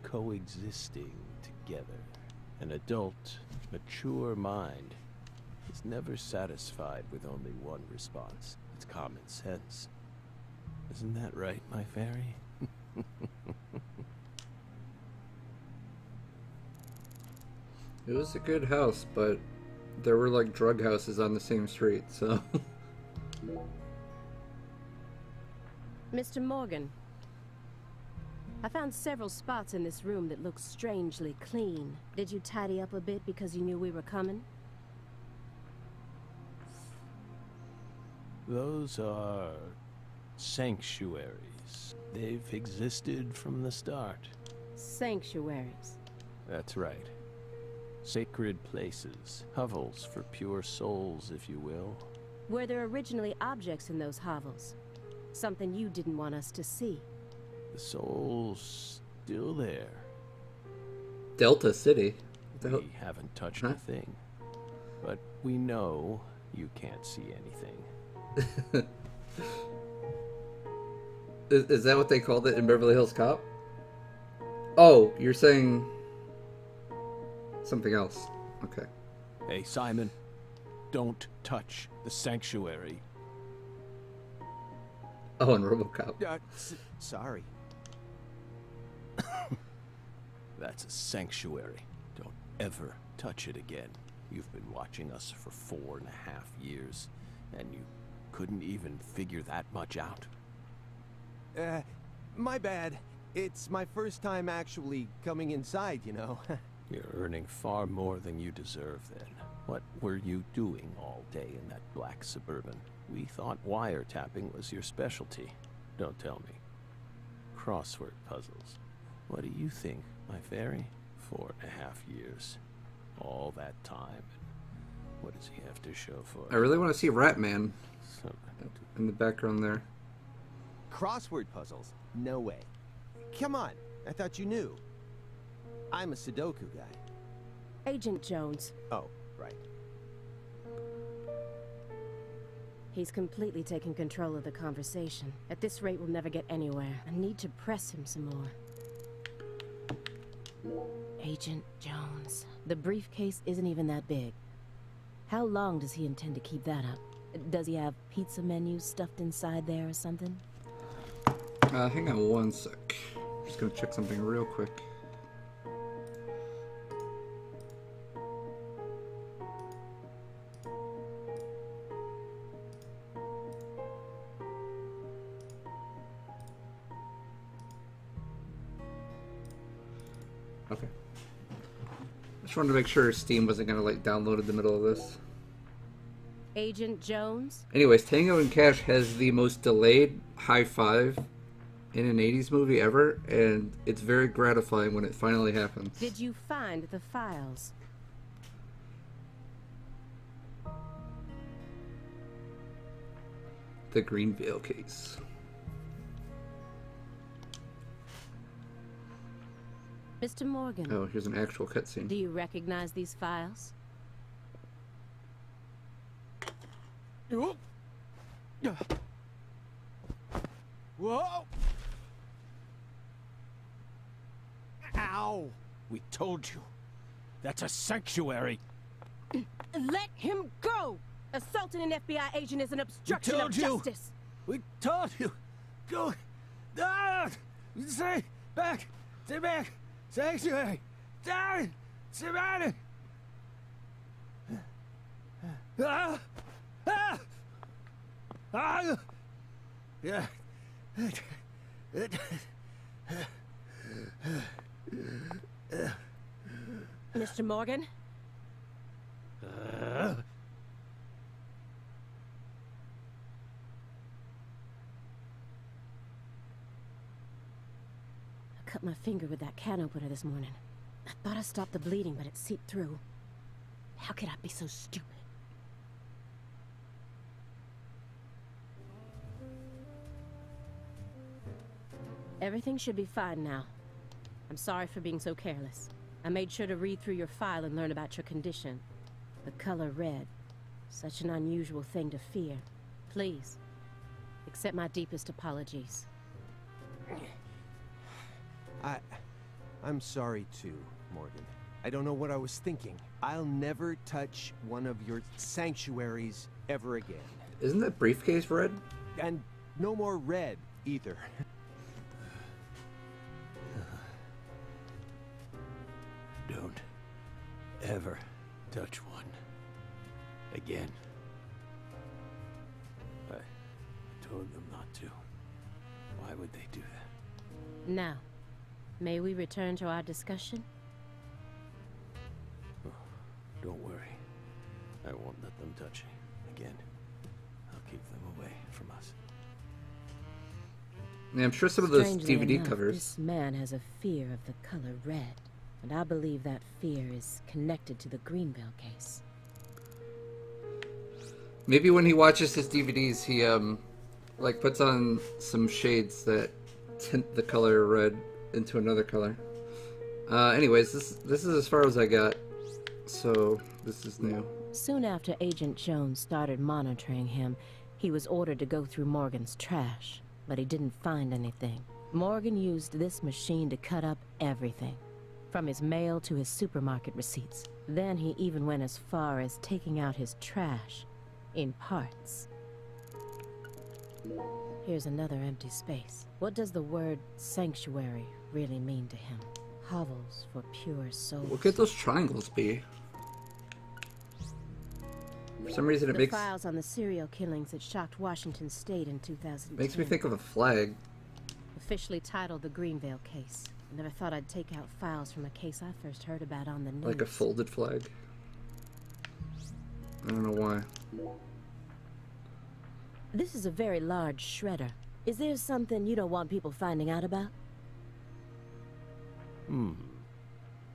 Coexisting together. An adult, mature mind is never satisfied with only one response. It's common sense. Isn't that right, my fairy? It was a good house, but there were like drug houses on the same street, so... Mr. Morgan, I found several spots in this room that look strangely clean. Did you tidy up a bit because you knew we were coming? Those are sanctuaries. They've existed from the start. Sanctuaries. That's right. Sacred places, hovels for pure souls, if you will. Were there originally objects in those hovels? Something you didn't want us to see? The soul's still there. Delta City. What the hell? We haven't touched a thing. But we know you can't see anything. Is that what they called it in Beverly Hills Cop? Oh, you're saying something else. Okay. Hey, Simon, don't touch the sanctuary. Oh, and RoboCop. Sorry. That's a sanctuary. Don't ever touch it again. You've been watching us for 4.5 years, and you couldn't even figure that much out. My bad. It's my first time actually coming inside, you know. You're earning far more than you deserve then. What were you doing all day in that black Suburban? We thought wiretapping was your specialty. Don't tell me. Crossword puzzles. What do you think, my fairy? 4.5 years. All that time. And what does he have to show for it? I really want to see Ratman So- in the background there. Crossword puzzles? No way. Come on. I thought you knew. I'm a Sudoku guy. Agent Jones. Oh, right. He's completely taken control of the conversation. At this rate, we'll never get anywhere. I need to press him some more. Agent Jones. The briefcase isn't even that big. How long does he intend to keep that up? Does he have pizza menus stuffed inside there or something? Hang on one sec. Just gonna check something real quick. Okay. Just wanted to make sure Steam wasn't gonna like download in the middle of this. Agent Jones? Anyways, Tango and Cash has the most delayed high five in an 80s movie ever, and it's very gratifying when it finally happens. Did you find the files? The Greenvale case. Mr. Morgan, Oh, here's an actual cutscene. do you recognize these files? Whoa! Ow! We told you. That's a sanctuary. Let him go! Assaulting an FBI agent is an obstruction of told you. justice. We told you. Go. Ah! Stay back. Stay back. Sanctuary. Down. Surrounded. Ah! Ah! Ah! Yeah. Mr. Morgan? I cut my finger with that can opener this morning. I thought I stopped the bleeding, but it seeped through. How could I be so stupid? Everything should be fine now. I'm sorry for being so careless. I made sure to read through your file and learn about your condition. The color red. Such an unusual thing to fear. Please, accept my deepest apologies. I'm sorry too, Morgan. I don't know what I was thinking. I'll never touch one of your sanctuaries ever again. Isn't that briefcase red? And no more red, either. Don't ever touch one again. I told them not to. Why would they do that? Now, May we return to our discussion? Oh, don't worry. I won't let them touch you again. I'll keep them away from us. Yeah, I'm sure some of those Strangely DVD enough, covers. This man has a fear of the color red, and I believe that fear is connected to the Greenville case. Maybe when he watches his DVDs, he like puts on some shades that tint the color red into another color. Anyways, this is as far as I got, so this is new. Soon after Agent Jones started monitoring him, he was ordered to go through Morgan's trash, but he didn't find anything. Morgan used this machine to cut up everything, from his mail to his supermarket receipts. Then he even went as far as taking out his trash in parts. Here's another empty space. What does the word sanctuary really mean to him? Hovels for pure souls. What could those triangles be? For some reason, it The makes files on the serial killings that shocked Washington State in 2010. makes me think of a flag. Officially titled the Greenville case. I never thought I'd take out files from a case I first heard about on the news. Like a folded flag. I don't know why. This is a very large shredder. Is there something you don't want people finding out about?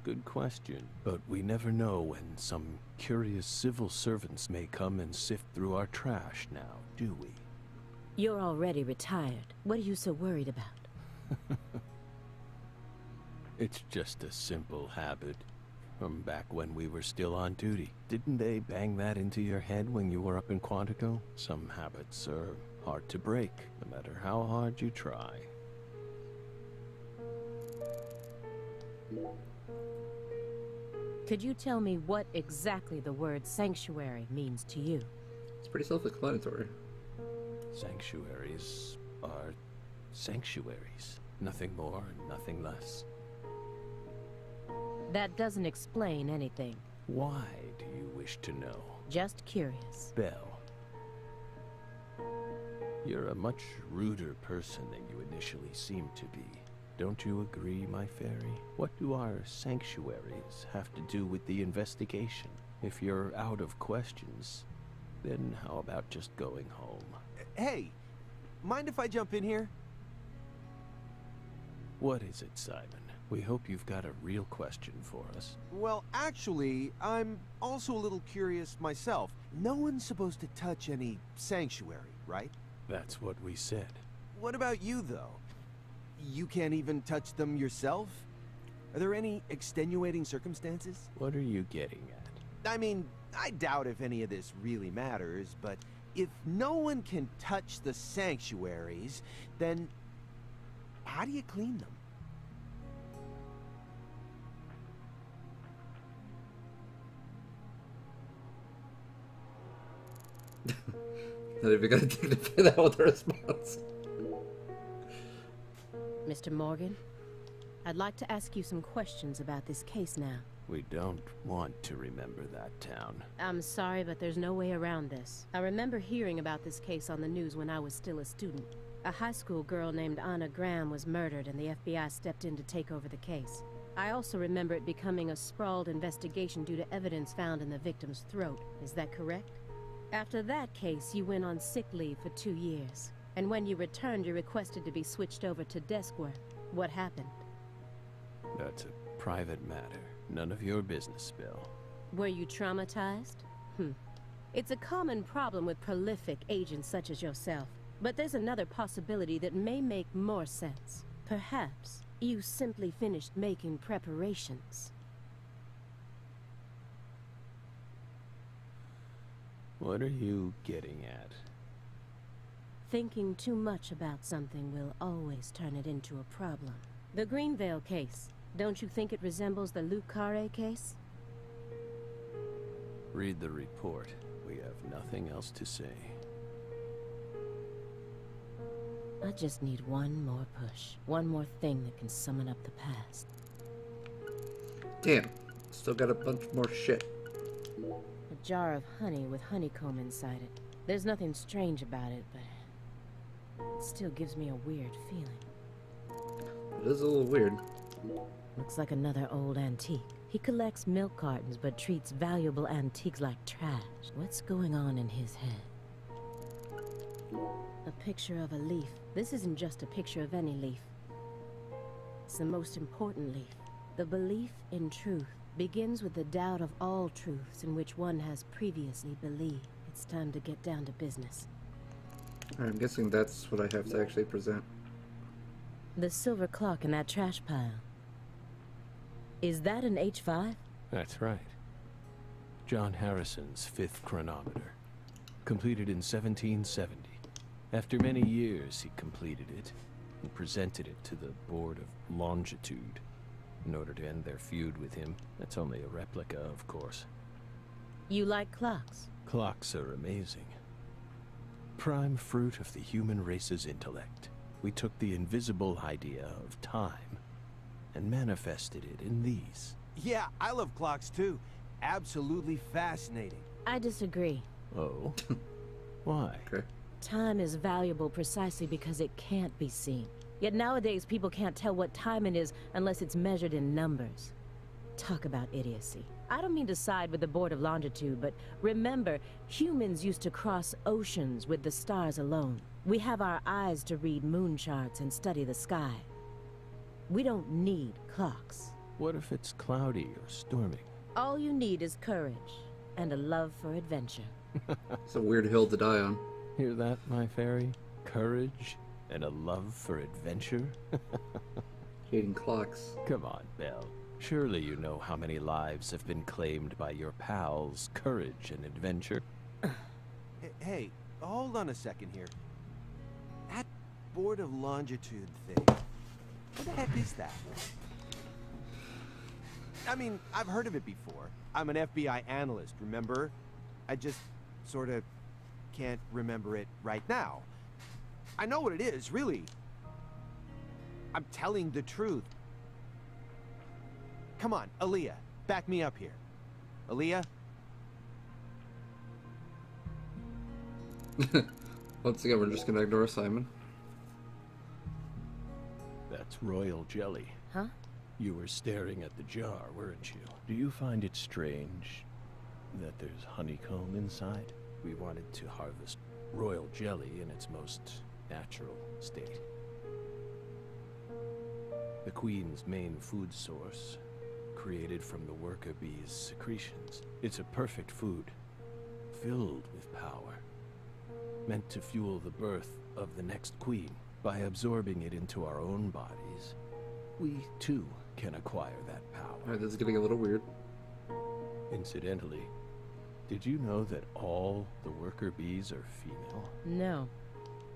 Good question. But we never know when some curious civil servants may come and sift through our trash now, do we? You're already retired. What are you so worried about? It's just a simple habit. From back when we were still on duty. Didn't they bang that into your head when you were up in Quantico? Some habits are hard to break, no matter how hard you try. Could you tell me what exactly the word sanctuary means to you? It's pretty self-explanatory. Sanctuaries are sanctuaries. Nothing more, nothing less. That doesn't explain anything. Why do you wish to know? Just curious. Belle. You're a much ruder person than you initially seem to be. Don't you agree, my fairy? What do our sanctuaries have to do with the investigation? If you're out of questions, then how about just going home? Hey, mind if I jump in here? What is it, Simon? We hope you've got a real question for us. Well, actually, I'm also a little curious myself. No one's supposed to touch any sanctuary, right? That's what we said. What about you, though? You can't even touch them yourself? Are there any extenuating circumstances? What are you getting at? I mean, I doubt if any of this really matters, but if no one can touch the sanctuaries, then how do you clean them? Not even gonna dignify that with a response. Mr. Morgan, I'd like to ask you some questions about this case now. We don't want to remember that town. I'm sorry, but there's no way around this. I remember hearing about this case on the news when I was still a student. A high school girl named Anna Graham was murdered and the FBI stepped in to take over the case. I also remember it becoming a sprawled investigation due to evidence found in the victim's throat. Is that correct? After that case, you went on sick leave for 2 years. And when you returned, you requested to be switched over to desk work. What happened? That's a private matter. None of your business, Bill. Were you traumatized? It's a common problem with prolific agents such as yourself. But there's another possibility that may make more sense. Perhaps you simply finished making preparations. What are you getting at? Thinking too much about something will always turn it into a problem. The Greenville case. Don't you think it resembles the Luke Carre case? Read the report. We have nothing else to say. I just need one more push. One more thing that can summon up the past. Damn. Still got a bunch more shit. A jar of honey with honeycomb inside it. There's nothing strange about it, but it still gives me a weird feeling. It is a little weird. Looks like another old antique. He collects milk cartons but treats valuable antiques like trash. What's going on in his head? A picture of a leaf. This isn't just a picture of any leaf. It's the most important leaf. The belief in truth begins with the doubt of all truths in which one has previously believed. It's time to get down to business. I'm guessing that's what I have to actually present. The silver clock in that trash pile. Is that an H5? That's right. John Harrison's fifth chronometer. Completed in 1770. After many years, he completed it and presented it to the Board of Longitude in order to end their feud with him. That's only a replica, of course. You like clocks? Clocks are amazing. Prime fruit of the human race's intellect. We took the invisible idea of time and manifested it in these. Yeah, I love clocks too. Absolutely fascinating. I disagree. Oh? Why? Okay. Time is valuable precisely because it can't be seen. Yet nowadays people can't tell what time it is unless it's measured in numbers. Talk about idiocy. I don't mean to side with the Board of Longitude, but remember, humans used to cross oceans with the stars alone. We have our eyes to read moon charts and study the sky. We don't need clocks. What if it's cloudy or storming? All you need is courage and a love for adventure. It's a weird hill to die on. Hear that, my fairy? Courage and a love for adventure? Hating clocks. Come on, Belle. Surely you know how many lives have been claimed by your pals' courage and adventure. Hey, hold on a second here. That Board of Longitude thing. What the heck is that? I mean, I've heard of it before. I'm an FBI analyst, remember? I just sort of can't remember it right now. I know what it is, really. I'm telling the truth. Come on, Aaliyah, back me up here. Aaliyah? Once again, we're just gonna ignore Simon. That's royal jelly. Huh? You were staring at the jar, weren't you? Do you find it strange that there's honeycomb inside? We wanted to harvest royal jelly in its most natural state. The queen's main food source, created from the worker bee's secretions. It's a perfect food, filled with power, meant to fuel the birth of the next queen. By absorbing it into our own bodies, we too can acquire that power. Alright, this is getting a little weird. Incidentally, did you know that all the worker bees are female? No.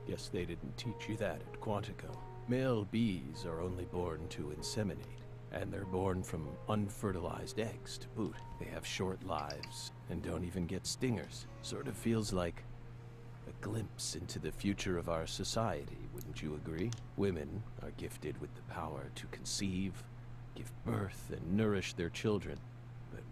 Guess they didn't teach you that at Quantico. Male bees are only born to inseminate, and they're born from unfertilized eggs to boot. They have short lives and don't even get stingers. Sort of feels like a glimpse into the future of our society, wouldn't you agree? Women are gifted with the power to conceive, give birth, and nourish their children. But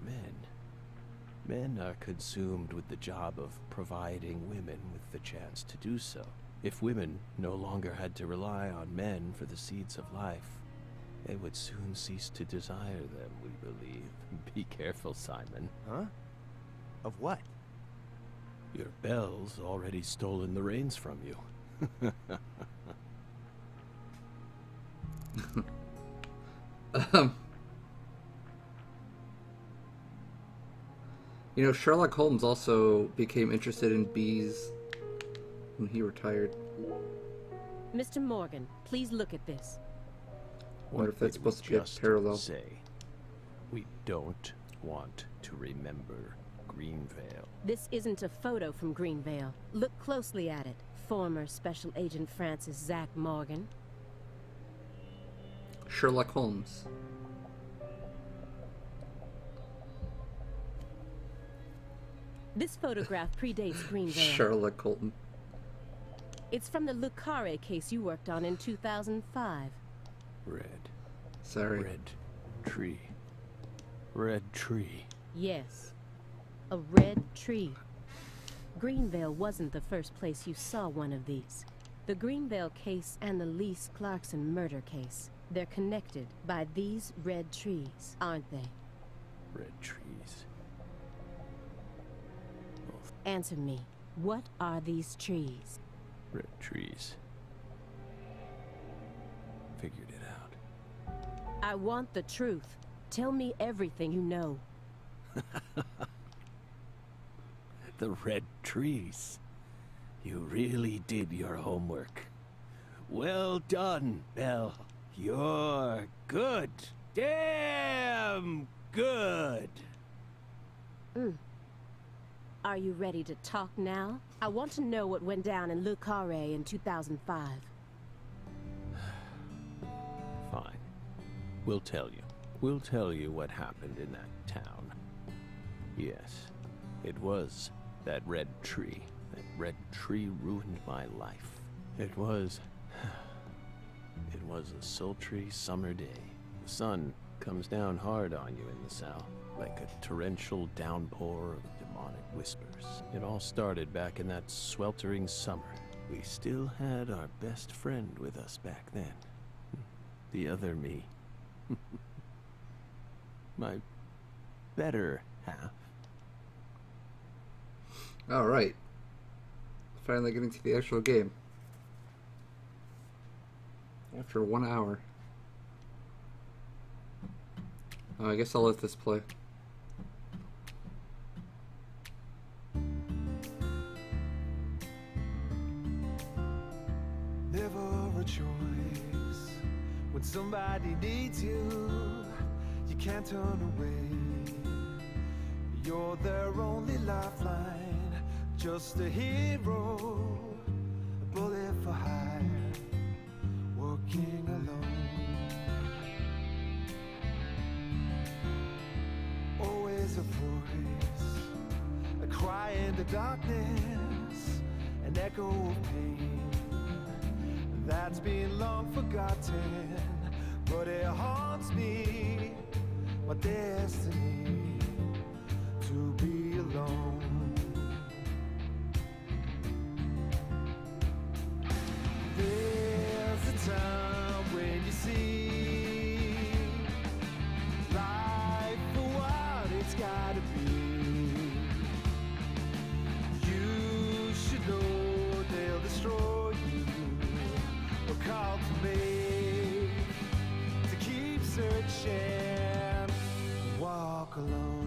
men are consumed with the job of providing women with the chance to do so. If women no longer had to rely on men for the seeds of life, they would soon cease to desire them, we believe. Be careful, Simon. Huh? Of what? Your Belle's already stolen the reins from you. You know, Sherlock Holmes also became interested in bees when he retired. Mr. Morgan, please look at this. Wonder if that's What did we supposed to be a just parallel. say? We don't want to remember Greenvale. This isn't a photo from Greenvale. Look closely at it. Former Special Agent Francis Zach Morgan. Sherlock Holmes. This photograph predates Greenvale. Sherlock Holmes. It's from the Lucare case you worked on in 2005. Red. Sorry. Red tree. Red tree. Yes. A red tree. Greenvale wasn't the first place you saw one of these. The Greenvale case and the Lise Clarkson murder case They're connected by these red trees, aren't they? Red trees. Answer me. What are these trees? Red trees. Figured it out. I want the truth. Tell me everything you know. The red trees. You really did your homework. Well done, Belle. You're good. Damn good. Are you ready to talk now? I want to know what went down in Le Carré in 2005. Fine. We'll tell you. We'll tell you what happened in that town. Yes, it was that red tree. That red tree ruined my life. It was a sultry summer day. The sun comes down hard on you in the south, like a torrential downpour of demonic whispers. It all started back in that sweltering summer. We still had our best friend with us back then. The other me. My better half. Alright. Finally getting to the actual game. After 1 hour. Oh, I guess I'll let this play. Never a choice. When somebody needs you, you can't turn away. You're their only lifeline, just a hero, a bullet for hire, working alone. Always a voice, a cry in the darkness, an echo of pain that's been long forgotten, but it haunts me, my destiny, to be alone. There's a time when you see life for what it's gotta be. You should know they'll destroy you. A call to make, to keep searching, walk alone.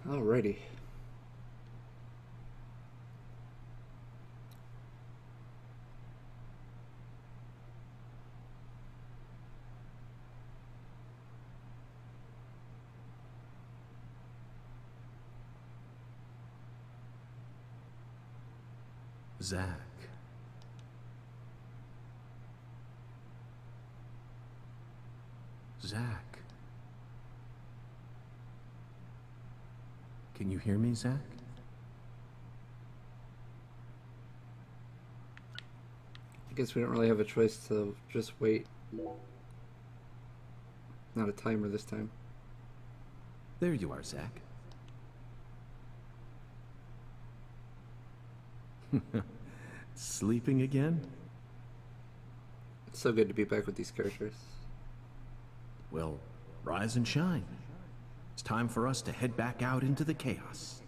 Alrighty. Zach. Zach. Can you hear me, Zach? I guess we don't really have a choice to just wait. Not a timer this time. There you are, Zach. Sleeping again? It's so good to be back with these characters. Well, rise and shine. It's time for us to head back out into the chaos.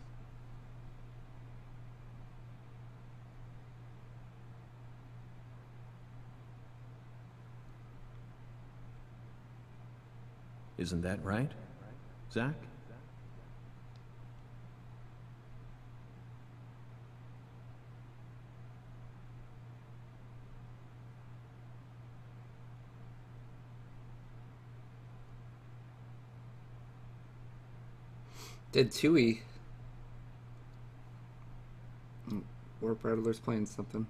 Isn't that right, Zach? Did Tui. Warp Rattler's playing something.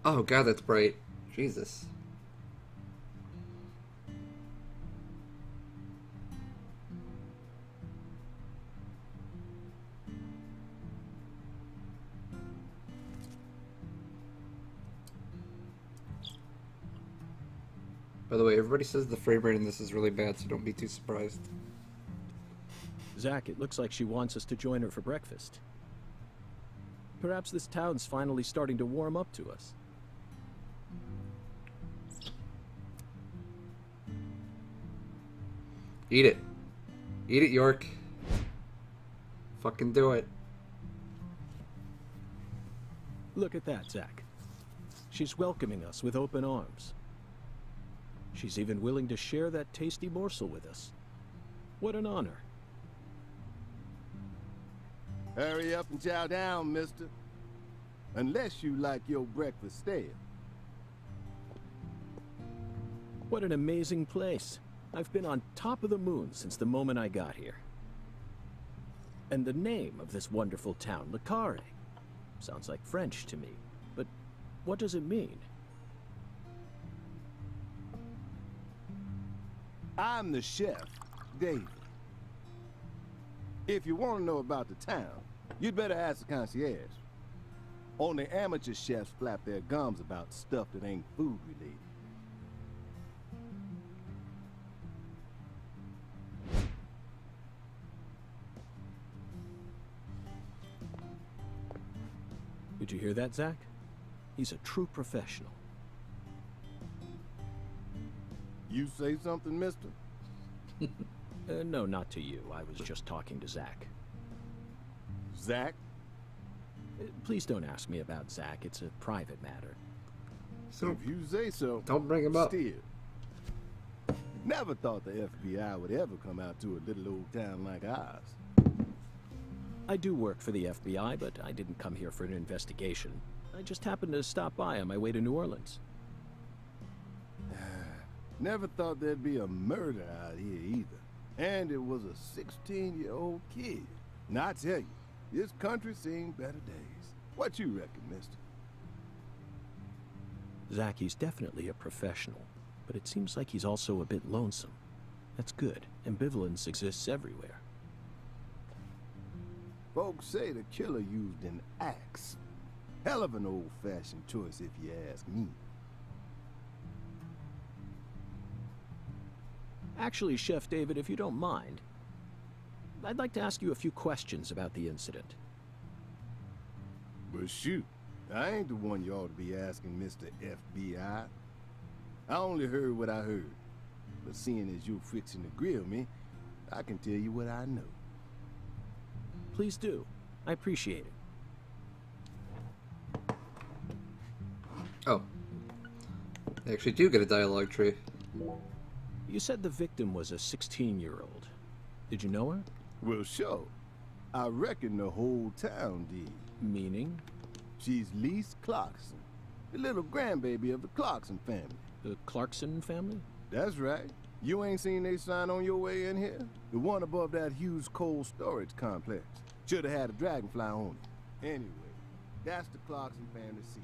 Oh god, that's bright. Jesus. By the way, everybody says the frame rate in this is really bad, so don't be too surprised. Zach, it looks like she wants us to join her for breakfast. Perhaps this town's finally starting to warm up to us. Eat it. Eat it, York. Fucking do it. Look at that, Zach. She's welcoming us with open arms. She's even willing to share that tasty morsel with us. What an honor. Hurry up and chow down, mister. Unless you like your breakfast stale. What an amazing place. I've been on top of the moon since the moment I got here. And the name of this wonderful town, Le Carré, sounds like French to me. But what does it mean? I'm the chef, David. If you want to know about the town, you'd better ask the concierge. Only amateur chefs flap their gums about stuff that ain't food related. Did you hear that, Zach? He's a true professional. You say something, mister? No, not to you. I was just talking to Zach. Zach? Please don't ask me about Zach. It's a private matter. So If you say so, don't bring him up. still. Never thought the FBI would ever come out to a little old town like ours. I do work for the FBI, but I didn't come here for an investigation. I just happened to stop by on my way to New Orleans. Never thought there'd be a murder out here either. And it was a 16-year-old kid. Now I tell you, this country's seen better days. What you reckon, mister? Zach, he's definitely a professional, but it seems like he's also a bit lonesome. That's good. Ambivalence exists everywhere. Folks say the killer used an axe. Hell of an old-fashioned choice if you ask me. Actually, Chef David, if you don't mind, I'd like to ask you a few questions about the incident. But shoot, I ain't the one you ought to be asking, Mr. FBI. I only heard what I heard. But seeing as you're fixing to grill me, I can tell you what I know. Please do. I appreciate it. Oh. They actually do get a dialogue tree. You said the victim was a 16-year-old. Did you know her? Well, sure. I reckon the whole town did. Meaning? She's Lise Clarkson, the little grandbaby of the Clarkson family. The Clarkson family? That's right. You ain't seen they sign on your way in here? The one above that huge cold storage complex. Should have had a dragonfly on it. Anyway, that's the Clarkson family seat.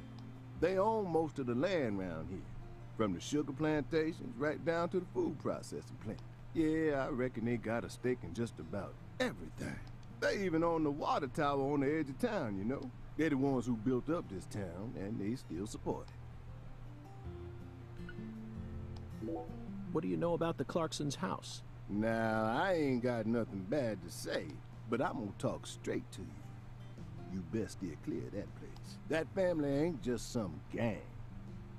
They own most of the land around here. From the sugar plantations right down to the food processing plant. Yeah, I reckon they got a stake in just about everything. They even own the water tower on the edge of town, you know. They're the ones who built up this town, and they still support it. What do you know about the Clarksons' house? Now, I ain't got nothing bad to say, but I'm gonna talk straight to you. You best steer clear of that place. That family ain't just some gang.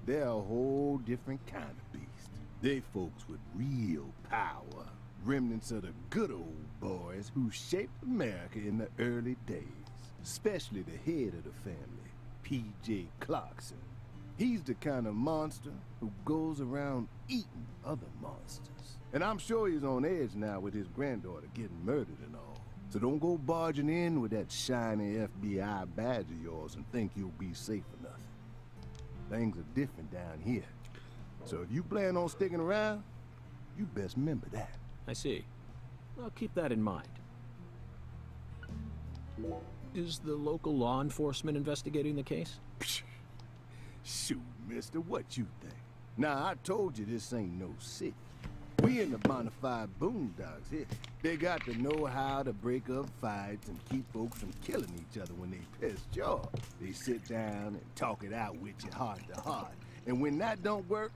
They're a whole different kind of beast. They folks with real power. Remnants of the good old boys who shaped America in the early days. Especially the head of the family, P.J. Clarkson. He's the kind of monster who goes around eating other monsters. And I'm sure he's on edge now with his granddaughter getting murdered and all. So don't go barging in with that shiny FBI badge of yours and think you'll be safe or nothing. Things are different down here. So if you plan on sticking around, you best remember that. I see. I'll keep that in mind. Is the local law enforcement investigating the case? Shoot, mister, what you think? Now, I told you this ain't no city. We in the bonafide boondocks here. They got to know how to break up fights and keep folks from killing each other when they piss you off. They sit down and talk it out with you heart to heart. And when that don't work,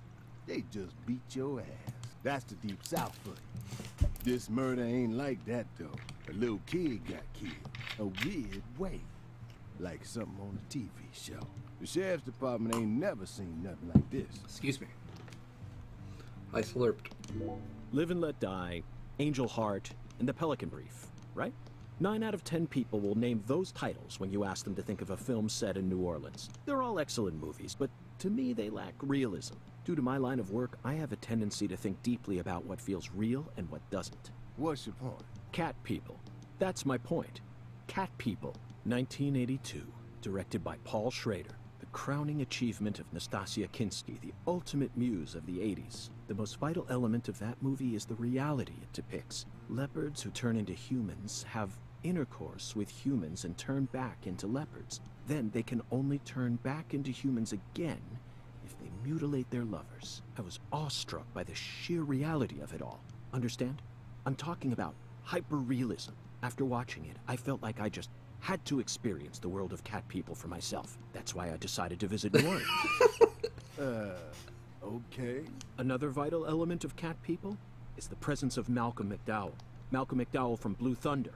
they just beat your ass. That's the deep south for you. This murder ain't like that, though. A little kid got killed. A weird way. Like something on a TV show. The sheriff's department ain't never seen nothing like this. Excuse me. I slurped. Live and Let Die, Angel Heart, and The Pelican Brief, right? 9 out of 10 people will name those titles when you ask them to think of a film set in New Orleans. They're all excellent movies, but to me they lack realism. Due to my line of work, I have a tendency to think deeply about what feels real and what doesn't. What's your point? Cat People. That's my point. Cat People, 1982, directed by Paul Schrader. The crowning achievement of Nastasia Kinski, the ultimate muse of the 80s. The most vital element of that movie is the reality it depicts. Leopards who turn into humans have intercourse with humans and turn back into leopards. Then they can only turn back into humans again if they mutilate their lovers. I was awestruck by the sheer reality of it all. Understand? I'm talking about hyper-realism. After watching it, I felt like I just had to experience the world of Cat People for myself. That's why I decided to visit New Orleans. Okay. Another vital element of Cat People is the presence of Malcolm McDowell. Malcolm McDowell from Blue Thunder.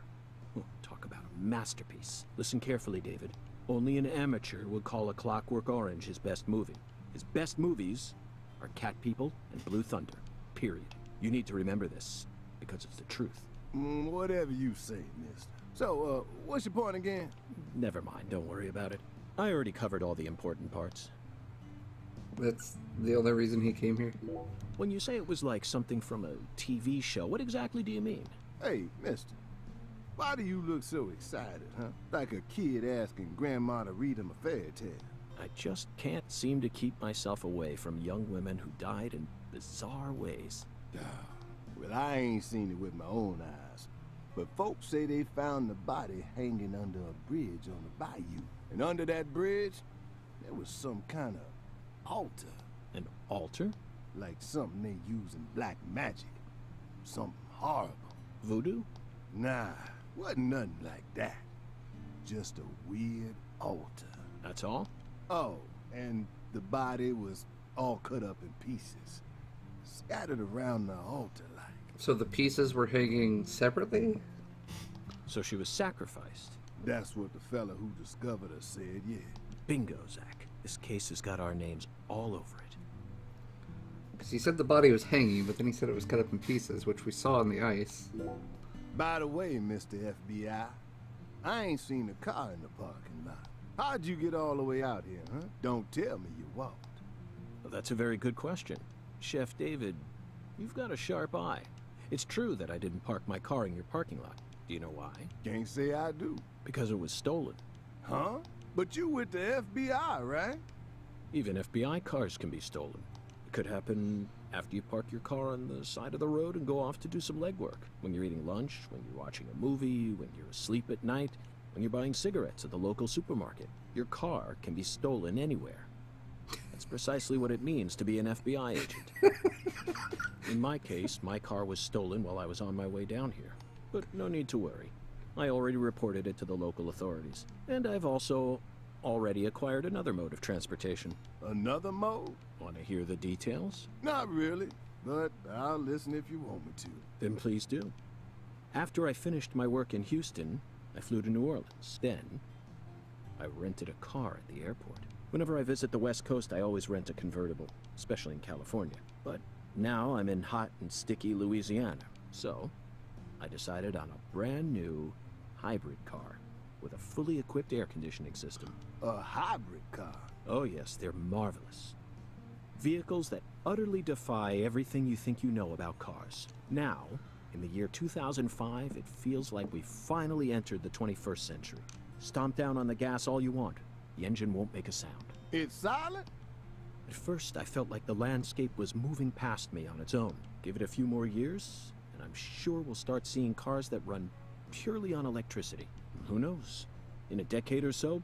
Oh, talk about a masterpiece. Listen carefully, David. Only an amateur would call A Clockwork Orange his best movie. His best movies are Cat People and Blue Thunder. Period. You need to remember this, because it's the truth. Whatever you say, mister. So, what's your point again? Never mind, don't worry about it. I already covered all the important parts. That's the only reason he came here? When you say it was like something from a TV show, what exactly do you mean? Hey, mister. Why do you look so excited, huh? Like a kid asking grandma to read him a fairy tale. I just can't seem to keep myself away from young women who died in bizarre ways. Well, I ain't seen it with my own eyes. But folks say they found the body hanging under a bridge on the bayou. And under that bridge, there was some kind of altar. An altar? Like something they use in black magic. Something horrible. Voodoo? Nah, wasn't nothing like that. Just a weird altar. That's all? Oh, and the body was all cut up in pieces. Scattered around the altar like. So the pieces were hanging separately? So she was sacrificed? That's what the fella who discovered her said, yeah. Bingo, Zach. This case has got our names all over it. Because he said the body was hanging, but then he said it was cut up in pieces, which we saw on the ice. By the way, Mr. FBI, I ain't seen a car in the parking lot. How'd you get all the way out here, huh? Don't tell me you walked. Well, that's a very good question. Chef David, you've got a sharp eye. It's true that I didn't park my car in your parking lot. Do you know why? Can't say I do. Because it was stolen. Huh? But you with the FBI, right? Even FBI cars can be stolen. It could happen after you park your car on the side of the road and go off to do some legwork. When you're eating lunch, when you're watching a movie, when you're asleep at night, when you're buying cigarettes at the local supermarket. Your car can be stolen anywhere. That's precisely what it means to be an FBI agent. In my case, my car was stolen while I was on my way down here. But no need to worry. I already reported it to the local authorities. And I've also already acquired another mode of transportation. Another mode? Want to hear the details? Not really, but I'll listen if you want me to. Then please do. After I finished my work in Houston, I flew to New Orleans. Then, I rented a car at the airport. Whenever I visit the West Coast, I always rent a convertible, especially in California. But now I'm in hot and sticky Louisiana, so I decided on a brand new hybrid car with a fully equipped air conditioning system. A hybrid car? Oh yes, they're marvelous. Vehicles that utterly defy everything you think you know about cars. Now, in the year 2005, it feels like we finally entered the 21st century. Stomp down on the gas all you want. The engine won't make a sound. It's silent? At first, I felt like the landscape was moving past me on its own. Give it a few more years, and I'm sure we'll start seeing cars that run purely on electricity. Who knows? In a decade or so,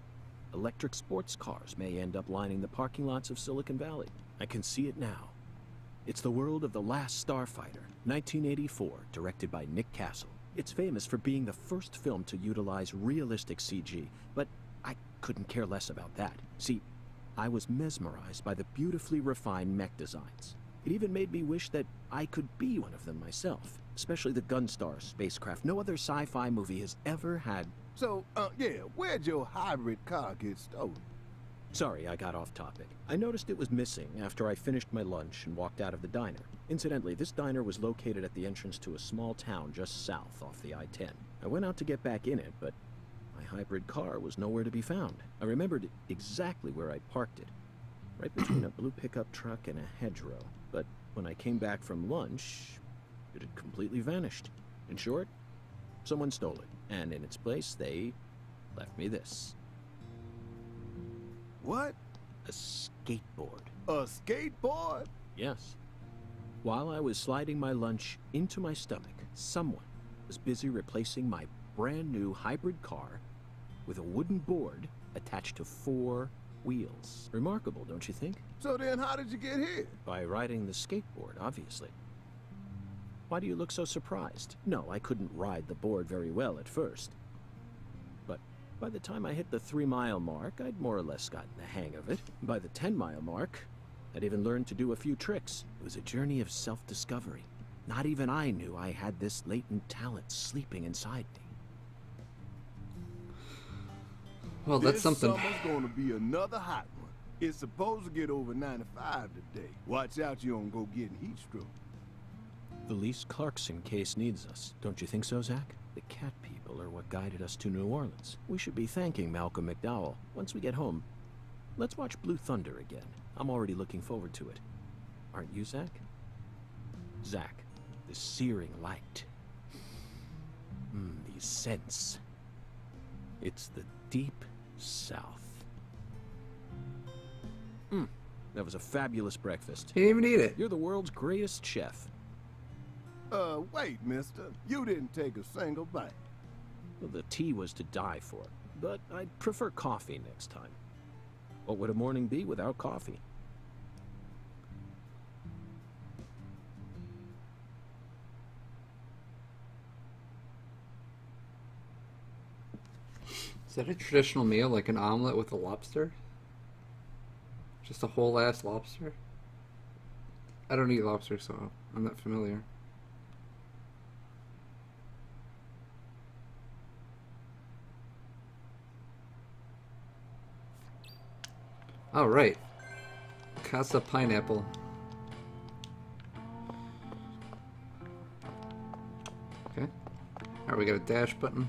electric sports cars may end up lining the parking lots of Silicon Valley. I can see it now. It's the world of The Last Starfighter, 1984, directed by Nick Castle. It's famous for being the first film to utilize realistic CG, but I couldn't care less about that. See, I was mesmerized by the beautifully refined mech designs. It even made me wish that I could be one of them myself, especially the Gunstar spacecraft. No other sci-fi movie has ever had. So, yeah, where'd your hybrid car get stolen? Sorry, I got off topic. I noticed it was missing after I finished my lunch and walked out of the diner. Incidentally, this diner was located at the entrance to a small town just south off the I-10. I went out to get back in it, but my hybrid car was nowhere to be found. I remembered exactly where I parked it, right between a blue pickup truck and a hedgerow. But when I came back from lunch, it had completely vanished. In short, someone stole it, and in its place, they left me this. What? A skateboard. A skateboard? Yes. While I was sliding my lunch into my stomach, someone was busy replacing my brand new hybrid car with a wooden board attached to 4 wheels. Remarkable, don't you think? So then how did you get here? By riding the skateboard, obviously. Why do you look so surprised? No, I couldn't ride the board very well at first. But by the time I hit the 3-mile mark, I'd more or less gotten the hang of it. By the 10-mile mark, I'd even learned to do a few tricks. It was a journey of self-discovery. Not even I knew I had this latent talent sleeping inside me. Well, that's something. This summer's gonna be another hot one. It's supposed to get over 95 today. Watch out you don't go getting heat stroke. The Lise Clarkson case needs us. Don't you think so, Zach? The cat people are what guided us to New Orleans. We should be thanking Malcolm McDowell. Once we get home, let's watch Blue Thunder again. I'm already looking forward to it. Aren't you, Zach? Zach, the searing light. These scents. It's the deep South. That was a fabulous breakfast. He didn't even eat it. You're the world's greatest chef. Wait, mister. You didn't take a single bite. Well, the tea was to die for, but I'd prefer coffee next time. What would a morning be without coffee? Is that a traditional meal, like an omelet with a lobster? Just a whole ass lobster? I don't eat lobster, so I'm not familiar. Oh, right. Casa pineapple. Okay. Alright, we got a dash button.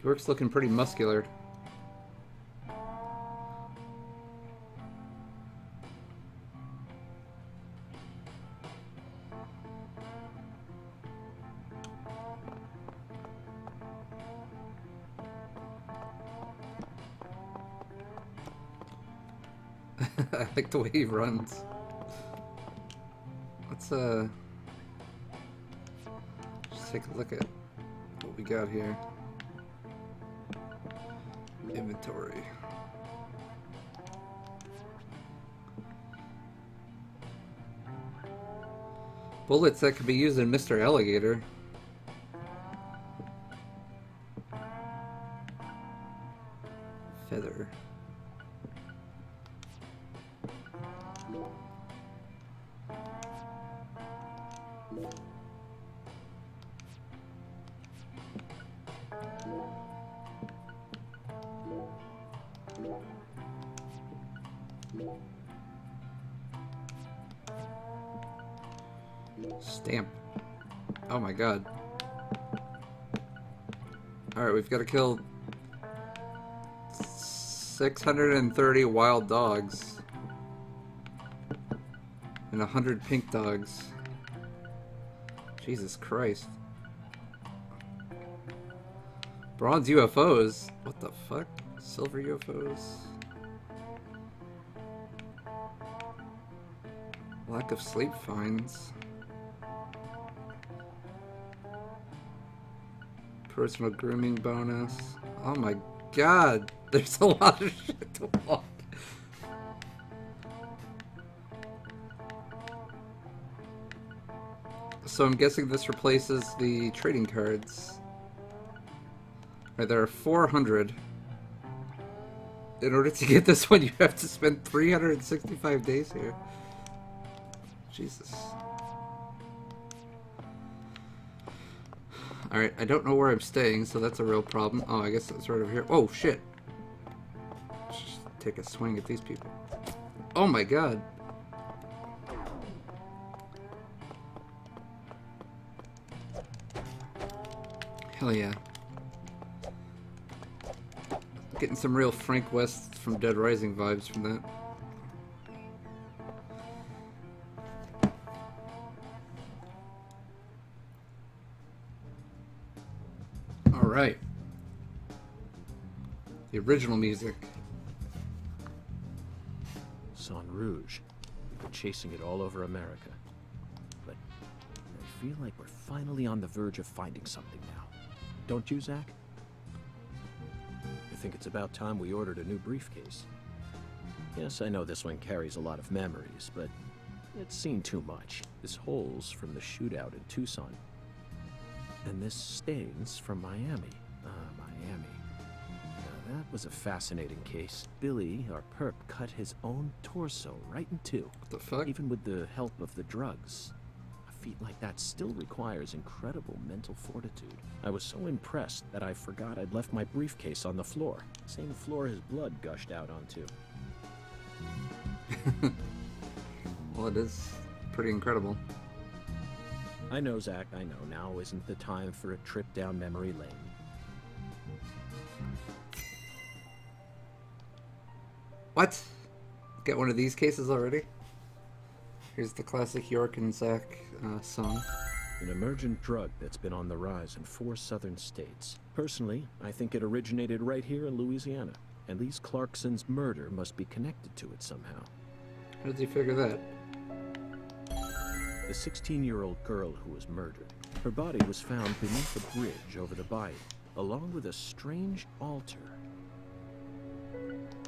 York's looking pretty muscular. I like the way he runs. Let's just take a look at what we got here. Inventory. Bullets that could be used in Mr. Alligator. Feather. Stamp. Oh my god. Alright, we've got to kill 630 wild dogs. And 100 pink dogs. Jesus Christ. Bronze UFOs? What the fuck? Silver UFOs? Lack of sleep finds. Personal grooming bonus. Oh my god, there's a lot of shit to walk. So I'm guessing this replaces the trading cards. Right, there are 400. In order to get this one, you have to spend 365 days here. Jesus. Alright, I don't know where I'm staying, so that's a real problem. Oh, I guess it's right over here. Oh, shit. Just take a swing at these people. Oh my god. Hell yeah. Getting some real Frank West from Dead Rising vibes from that. Alright. The original music. Sang Rouge. We've been chasing it all over America. But I feel like we're finally on the verge of finding something now. Don't you, Zach? I think it's about time we ordered a new briefcase. Yes, I know this one carries a lot of memories, but it's seen too much. This hole's from the shootout in Tucson. And this stains from Miami. Miami. Now, that was a fascinating case. Billy, our perp, cut his own torso right in two. What the fuck? Even with the help of the drugs. A feat like that still requires incredible mental fortitude. I was so impressed that I forgot I'd left my briefcase on the floor. Same floor his blood gushed out onto. Well, it is pretty incredible. I know, Zach, I know. Now isn't the time for a trip down memory lane. What? Get one of these cases already? Here's the classic York and Zach song. An emergent drug that's been on the rise in 4 southern states. Personally, I think it originated right here in Louisiana. And Lise Clarkson's murder must be connected to it somehow. How did you figure that? The 16-year-old girl who was murdered. Her body was found beneath a bridge over the bayou, along with a strange altar.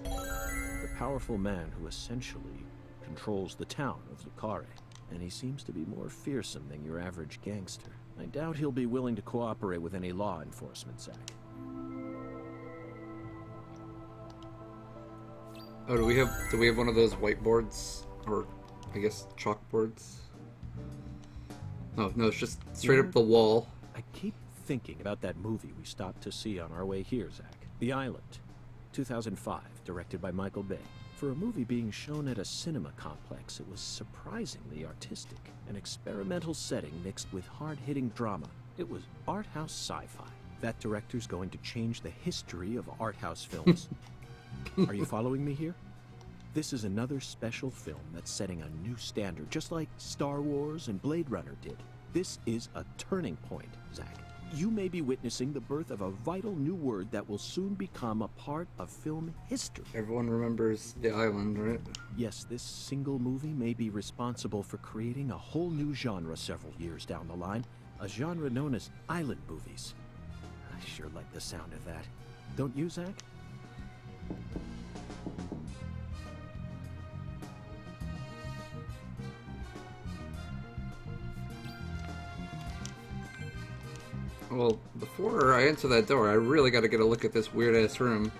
The powerful man who essentially controls the town of Lucare, and he seems to be more fearsome than your average gangster. I doubt he'll be willing to cooperate with any law enforcement, Zach. Oh, do we have one of those whiteboards, or I guess chalkboards? Oh no, it's just straight up the wall. I keep thinking about that movie we stopped to see on our way here, Zach. The Island, 2005, directed by Michael Bay. For a movie being shown at a cinema complex, it was surprisingly artistic. An experimental setting mixed with hard-hitting drama. It was art house sci-fi. That director's going to change the history of art house films. Are you following me here? This is another special film that's setting a new standard, just like Star Wars and Blade Runner did. This is a turning point, Zach. You may be witnessing the birth of a vital new word that will soon become a part of film history. Everyone remembers The Island, right? Yes, this single movie may be responsible for creating a whole new genre several years down the line, a genre known as island movies. I sure like the sound of that. Don't you, Zach? Well, before I answer that door, I really got to get a look at this weird-ass room.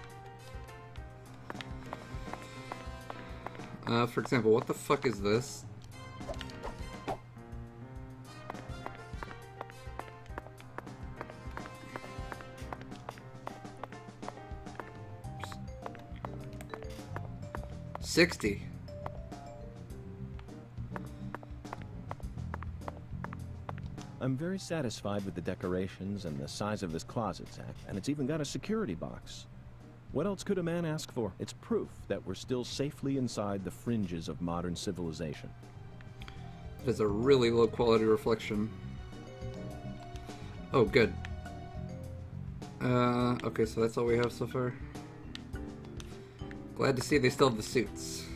For example, what the fuck is this? $60. I'm very satisfied with the decorations and the size of this closet, Zach, and it's even got a security box. What else could a man ask for? It's proof that we're still safely inside the fringes of modern civilization. It is a really low quality reflection. Oh, good. Okay, so that's all we have so far. Glad to see they still have the suits.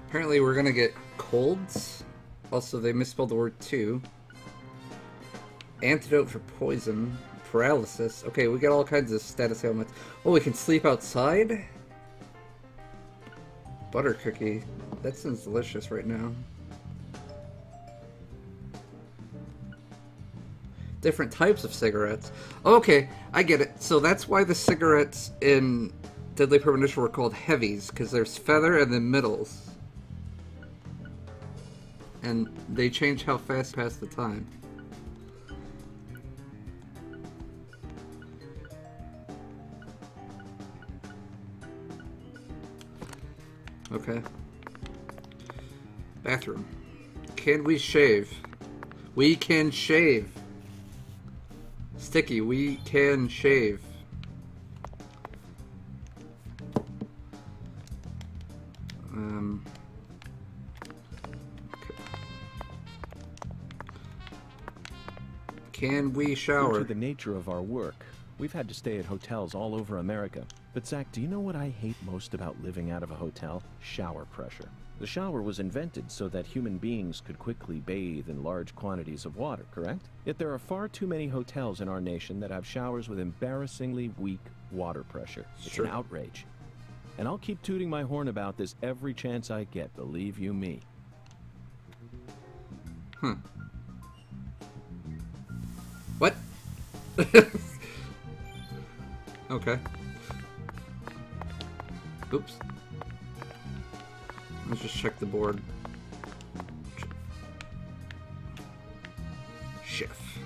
Apparently we're gonna get colds. Also, they misspelled the word "to." Antidote for poison. Paralysis. Okay, we got all kinds of status ailments. Oh, we can sleep outside? Butter cookie. That sounds delicious right now. Different types of cigarettes. Okay, I get it. So that's why the cigarettes in Deadly Premonition were called heavies, because there's feather and then middles. And they change how fast pass the time. Okay. Bathroom. Can we shave? We can shave. Sticky, we can shave. Okay. Can we shower? Due to the nature of our work, we've had to stay at hotels all over America. But Zach, do you know what I hate most about living out of a hotel? Shower pressure. The shower was invented so that human beings could quickly bathe in large quantities of water, correct? Yet there are far too many hotels in our nation that have showers with embarrassingly weak water pressure. It's Sure. an outrage. And I'll keep tooting my horn about this every chance I get, believe you me. What? Okay. Oops. Let's just check the board. Chef.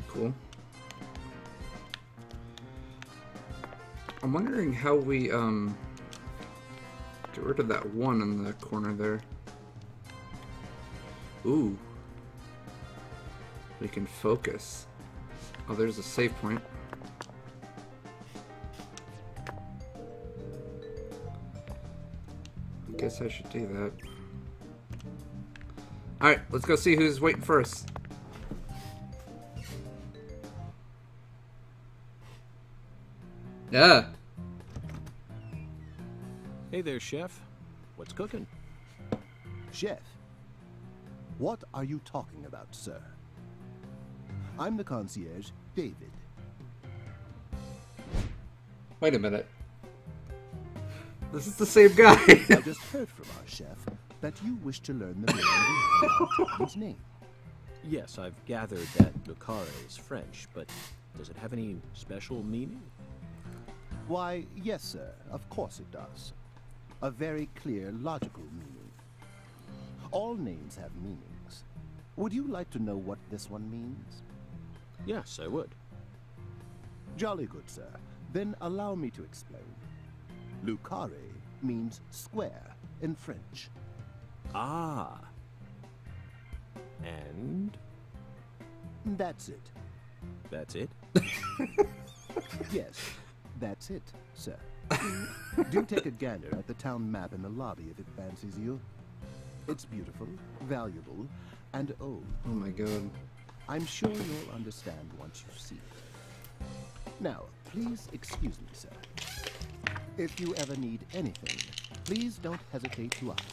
Cool. I'm wondering how we, get rid of that one in the corner there. Ooh. We can focus. Oh, there's a save point. I guess I should do that. Alright, let's go see who's waiting first. Yeah. Hey there, Chef. What's cooking? Chef, what are you talking about, sir? I'm the concierge, David. Wait a minute. This is the same guy. I just heard from our chef that you wish to learn the meaning behind his name. Yes, I've gathered that Lucare is French, but does it have any special meaning? Why, yes, sir, of course it does. A very clear, logical meaning. All names have meanings. Would you like to know what this one means? Yes, I would. Jolly good, sir. Then allow me to explain. Lucare means square in French. Ah. And That's it. that's it? Yes, that's it, sir. Do take a gander at the town map in the lobby if it fancies you. It's beautiful, valuable, and old. Oh my god. I'm sure you'll understand once you see it. Now, please excuse me, sir. If you ever need anything, please don't hesitate to ask.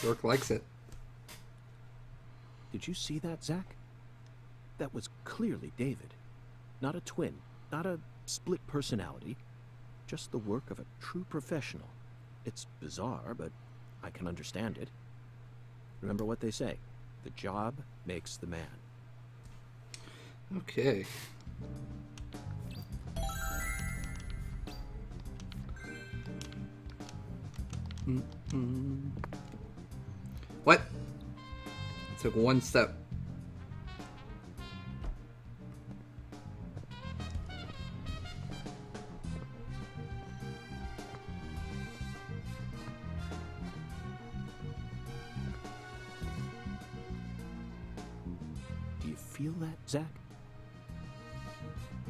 Dork likes it. Did you see that, Zach? That was clearly David. Not a twin, not a split personality. Just the work of a true professional. It's bizarre, but I can understand it. Remember what they say, the job makes the man. Okay. What? It took one step. Do you feel that, Zach?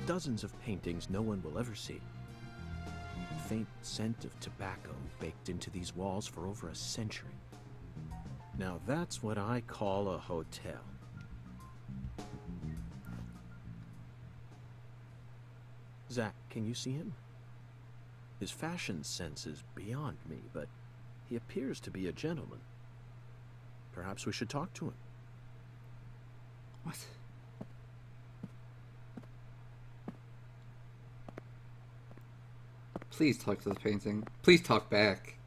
Dozens of paintings no one will ever see. Faint scent of tobacco baked into these walls for over a century. Now that's what I call a hotel. Zach, can you see him? His fashion sense is beyond me, but he appears to be a gentleman. Perhaps we should talk to him. What? Please talk to the painting. Please talk back.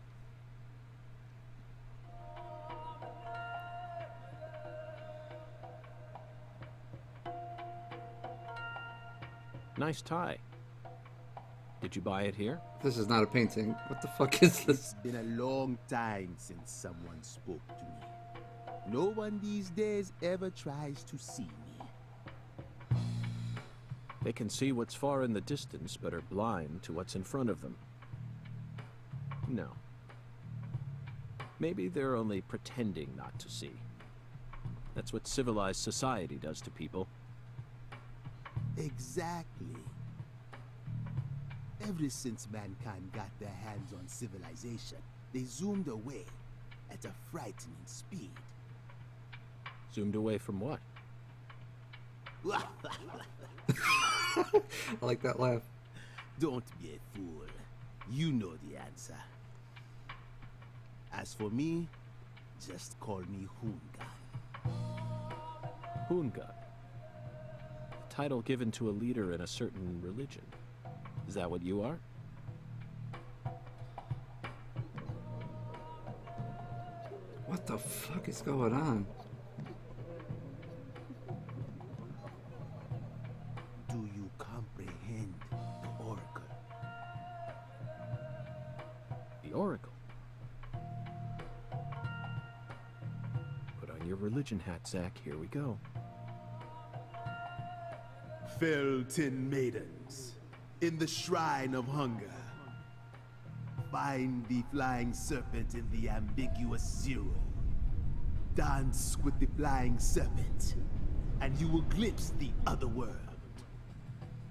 Nice tie. Did you buy it here? This is not a painting. What the fuck is this? It's been a long time since someone spoke to me. No one these days ever tries to see me. They can see what's far in the distance, but are blind to what's in front of them. No. Maybe they're only pretending not to see. That's what civilized society does to people. Exactly. Ever since mankind got their hands on civilization, they zoomed away at a frightening speed. Zoomed away from what? I like that laugh. Don't be a fool. You know the answer. As for me, just call me Hoongan. Hoongan. Title given to a leader in a certain religion. Is that what you are? What the fuck is going on? Do you comprehend the Oracle? The Oracle. Put on your religion hat, Zach. Here we go. Felton maidens, in the shrine of hunger, find the flying serpent in the ambiguous zero. Dance with the flying serpent, and you will glimpse the other world.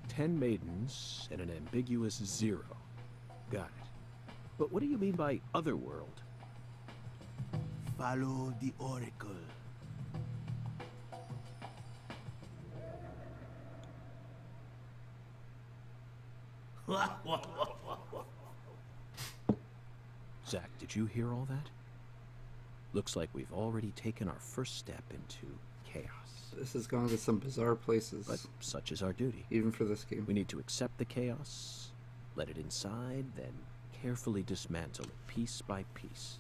10 maidens and an ambiguous zero. Got it. But what do you mean by otherworld? Follow the Oracle. Zach, did you hear all that? Looks like we've already taken our first step into chaos. This has gone to some bizarre places. But such is our duty. Even for this game. We need to accept the chaos, let it inside, then carefully dismantle it piece by piece.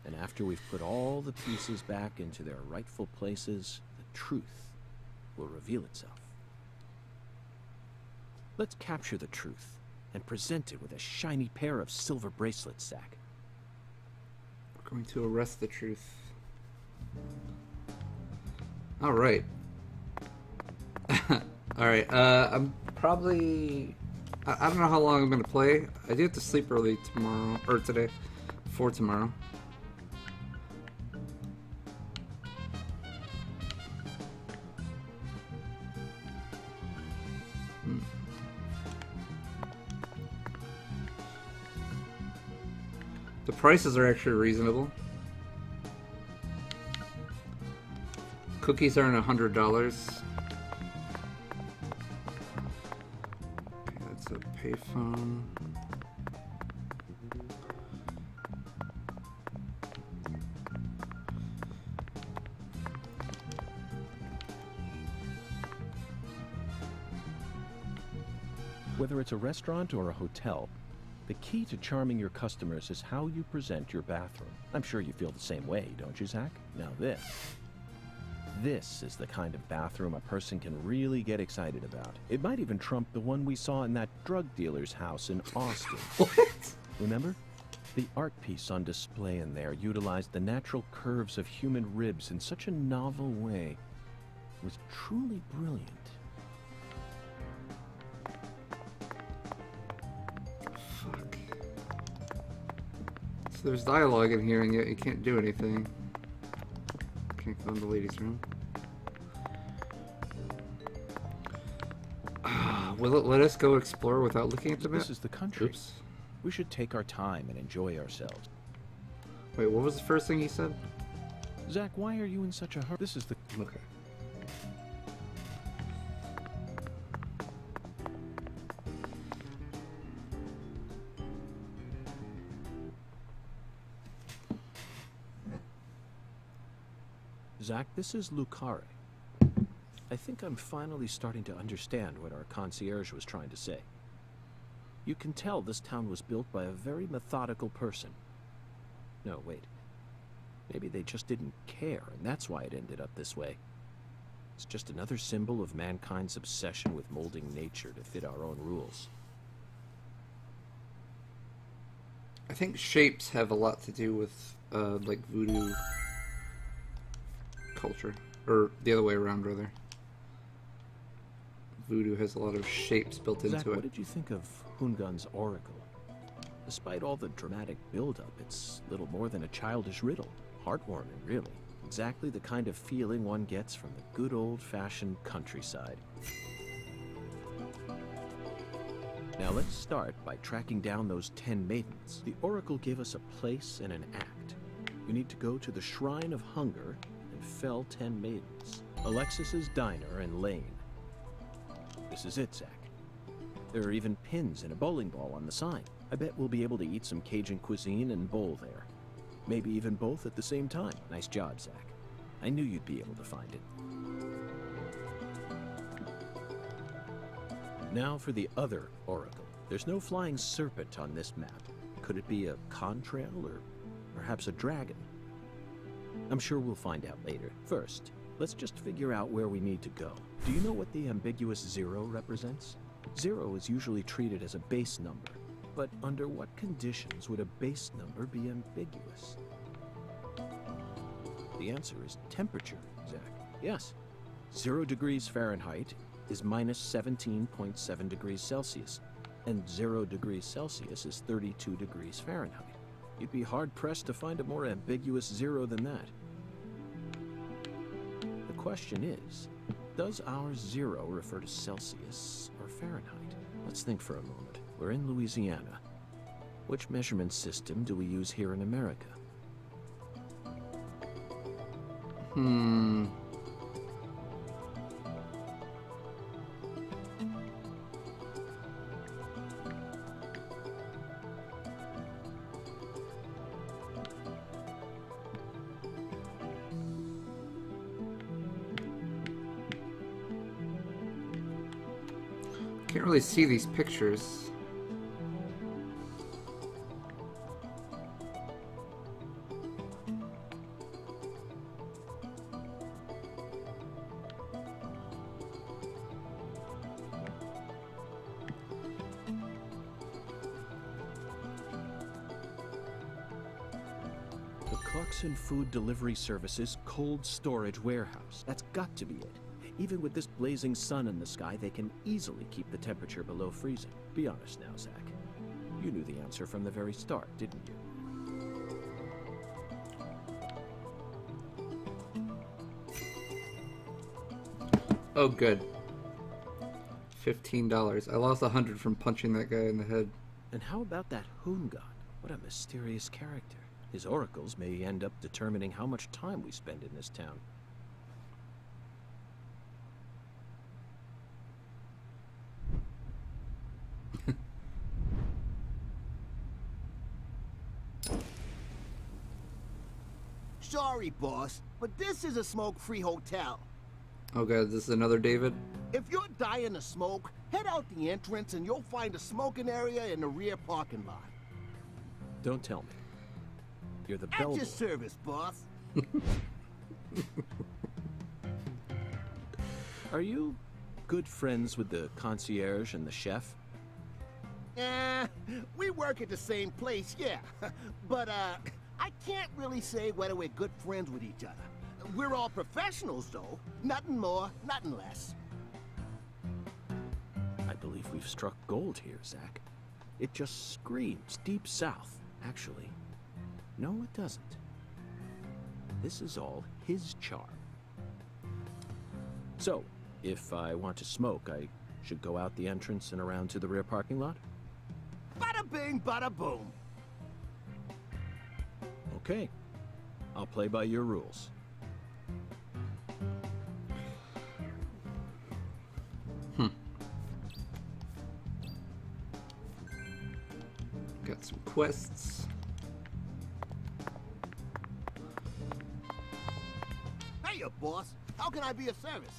And after we've put all the pieces back into their rightful places, the truth will reveal itself. Let's capture the truth and present it with a shiny pair of silver bracelets, Zach. We're going to arrest the truth. Alright. Alright, I'm probably... I don't know how long I'm going to play. I do have to sleep early tomorrow, or today, for tomorrow. The prices are actually reasonable. Cookies aren't $100. Okay, that's a payphone. Whether it's a restaurant or a hotel, the key to charming your customers is how you present your bathroom. I'm sure you feel the same way, don't you, Zach? Now this is the kind of bathroom a person can really get excited about. It might even trump the one we saw in that drug dealer's house in Austin. What? Remember? The art piece on display in there utilized the natural curves of human ribs in such a novel way. It was truly brilliant. Fuck. So there's dialogue in here and yet you can't do anything. Can't go in the ladies' room. Will it let us go explore without looking at the map? This is the country. Oops. We should take our time and enjoy ourselves. Wait, what was the first thing he said? Zach, why are you in such a hurry? This is the... Okay. Zach, this is Lucare. I think I'm finally starting to understand what our concierge was trying to say. You can tell this town was built by a very methodical person. No, wait. Maybe they just didn't care, and that's why it ended up this way. It's just another symbol of mankind's obsession with molding nature to fit our own rules. I think shapes have a lot to do with, like, voodoo culture. Or the other way around, rather. Voodoo has a lot of shapes built Zach, into it. what did you think of Hungan's oracle? Despite all the dramatic build-up, it's little more than a childish riddle. Heartwarming, really. Exactly the kind of feeling one gets from the good old-fashioned countryside. Now let's start by tracking down those 10 maidens. The oracle gave us a place and an act. You need to go to the Shrine of Hunger and fell 10 maidens. Alexis's Diner and Lane. This is it, Zach. There are even pins and a bowling ball on the sign. I bet we'll be able to eat some Cajun cuisine and bowl there. Maybe even both at the same time. Nice job, Zach. I knew you'd be able to find it. Now for the other oracle. There's no flying serpent on this map. Could it be a contrail or perhaps a dragon? I'm sure we'll find out later. First, let's just figure out where we need to go. Do you know what the ambiguous 0 represents? 0 is usually treated as a base number. But under what conditions would a base number be ambiguous? The answer is temperature, Zach. Yes. 0 degrees Fahrenheit is minus 17.7 degrees Celsius, and 0 degrees Celsius is 32 degrees Fahrenheit. You'd be hard-pressed to find a more ambiguous 0 than that. The question is, does our 0 refer to Celsius or Fahrenheit? Let's think for a moment. We're in Louisiana. Which measurement system do we use here in America? Can't really see these pictures. Clarkson Food Delivery Services cold storage warehouse. That's got to be it. Even with this blazing sun in the sky, they can easily keep the temperature below freezing. Be honest now, Zach. You knew the answer from the very start, didn't you? Oh, good. $15. I lost 100 from punching that guy in the head. And how about that Hungan? What a mysterious character. His oracles may end up determining how much time we spend in this town. Sorry, boss, but this is a smoke-free hotel. Oh god, this is another David? If you're dying to smoke, head out the entrance and you'll find a smoking area in the rear parking lot. Don't tell me. You're the At bellboy. your service, boss. Are you good friends with the concierge and the chef? We work at the same place, yeah. But, I can't really say whether we're good friends with each other. We're all professionals, though. Nothing more, nothing less. I believe we've struck gold here, Zach. It just screams Deep South. Actually, no, it doesn't. This is all his charm. So, if I want to smoke, I should go out the entrance and around to the rear parking lot? Bada bing, bada boom. Okay. I'll play by your rules. Got some quests. Hey, boss. How can I be of service?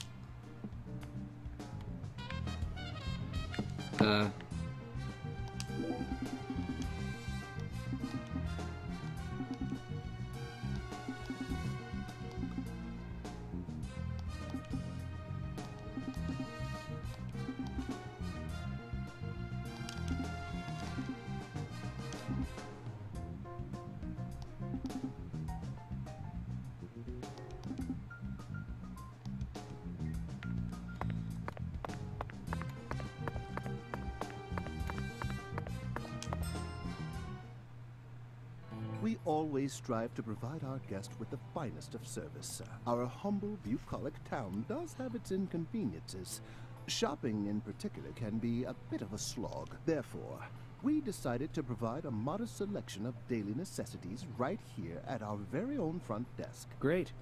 We always strive to provide our guest with the finest of service, sir. Our humble, bucolic town does have its inconveniences. Shopping, in particular, can be a bit of a slog. Therefore, we decided to provide a modest selection of daily necessities right here at our very own front desk. Great.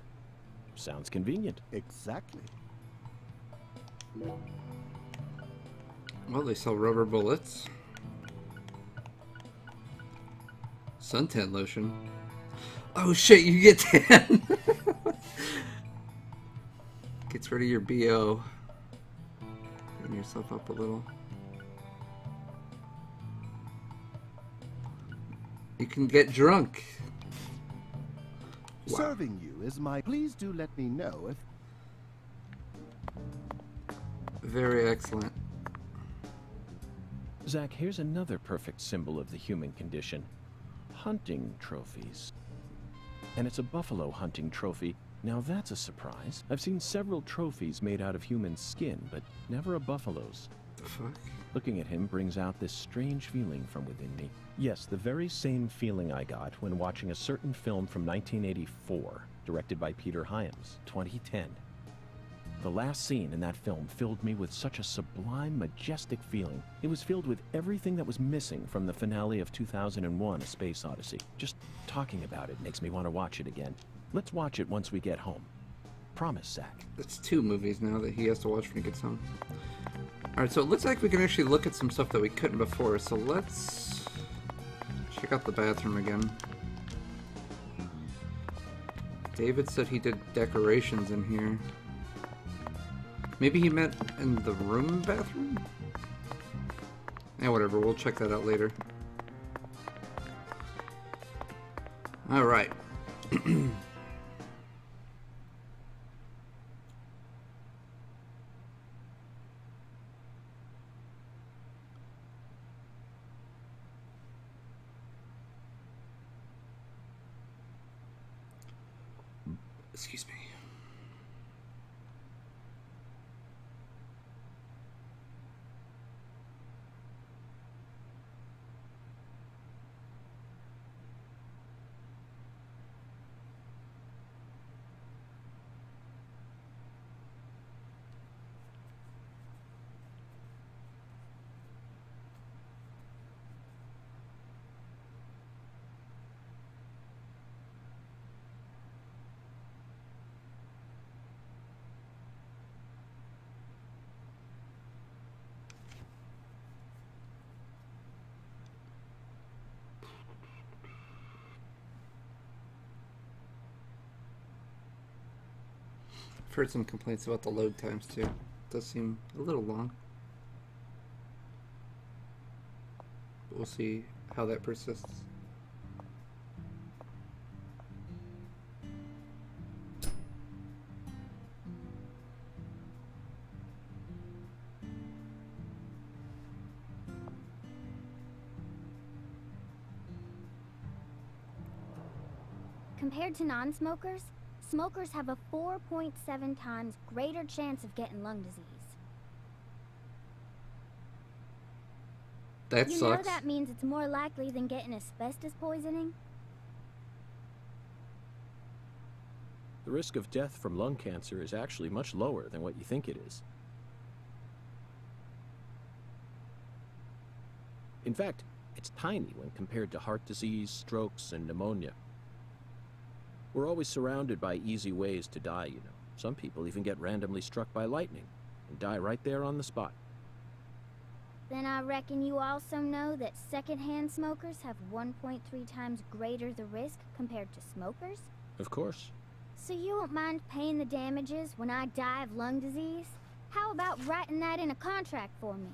Sounds convenient. Exactly. Well, they sell rubber bullets. Suntan lotion. Oh shit, you get 10. Gets rid of your BO. Clean yourself up a little. You can get drunk. Wow. Serving you is my... Please do let me know if... Very excellent. Zach, here's another perfect symbol of the human condition. Hunting trophies. And it's a buffalo hunting trophy. Now that's a surprise. I've seen several trophies made out of human skin, but never a buffalo's. The fuck? Looking at him brings out this strange feeling from within me. Yes, the very same feeling I got when watching a certain film from 1984, directed by Peter Hyams, 2010. The last scene in that film filled me with such a sublime, majestic feeling. It was filled with everything that was missing from the finale of 2001, A Space Odyssey. Just talking about it makes me want to watch it again. Let's watch it once we get home. Promise, Zach. That's 2 movies now that he has to watch when he gets home. Alright, so it looks like we can actually look at some stuff that we couldn't before, so let's check out the bathroom again. David said he did decorations in here. Maybe he meant in the room bathroom? Yeah, whatever, we'll check that out later. Alright. Excuse me. I've heard some complaints about the load times too. It does seem a little long. But we'll see how that persists. Compared to non-smokers, smokers have a 4.7 times greater chance of getting lung disease. That You sucks. know that means it's more likely than getting asbestos poisoning? The risk of death from lung cancer is actually much lower than what you think it is. In fact, it's tiny when compared to heart disease, strokes, and pneumonia. We're always surrounded by easy ways to die, you know. Some people even get randomly struck by lightning and die right there on the spot. Then I reckon you also know that secondhand smokers have 1.3 times greater the risk compared to smokers? Of course. So you won't mind paying the damages when I die of lung disease? How about writing that in a contract for me?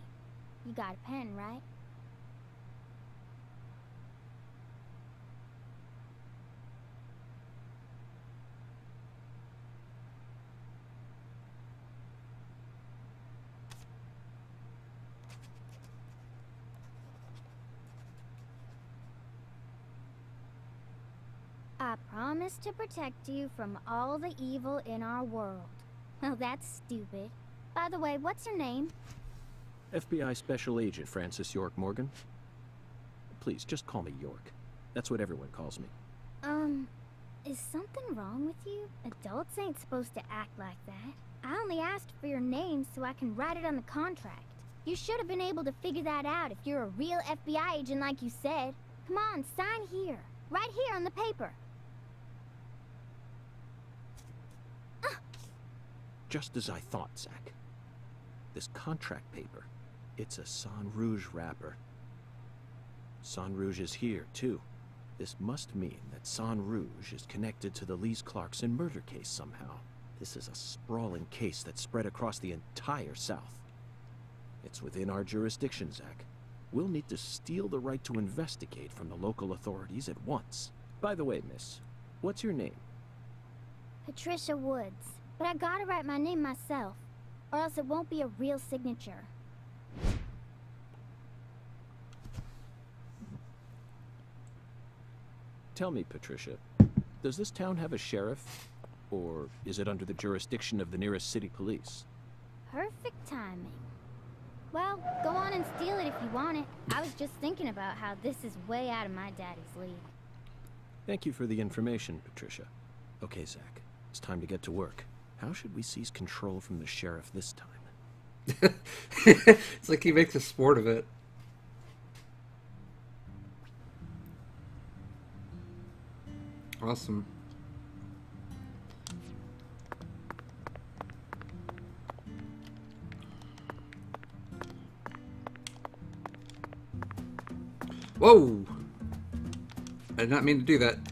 You got a pen, right? I promise to protect you from all the evil in our world. Well, that's stupid. By the way, what's your name? FBI Special Agent Francis York Morgan. Please, just call me York. That's what everyone calls me. Is something wrong with you? Adults ain't supposed to act like that. I only asked for your name so I can write it on the contract. You should have been able to figure that out if you're a real FBI agent like you said. Come on, sign here. Right here on the paper. Just as I thought, Zach. This contract paper, it's a Sang Rouge wrapper. Sang Rouge is here, too. This must mean that Sang Rouge is connected to the Lise Clarkson murder case somehow. This is a sprawling case that spread across the entire South. It's within our jurisdiction, Zach. We'll need to steal the right to investigate from the local authorities at once. By the way, miss, what's your name? Patricia Woods. But I gotta write my name myself, or else it won't be a real signature. Tell me, Patricia, does this town have a sheriff? Or is it under the jurisdiction of the nearest city police? Perfect timing. Well, go on and steal it if you want it. I was just thinking about how this is way out of my daddy's league. Thank you for the information, Patricia. Okay, Zach, it's time to get to work. How should we seize control from the sheriff this time? It's like he makes a sport of it. Awesome. Whoa! I did not mean to do that.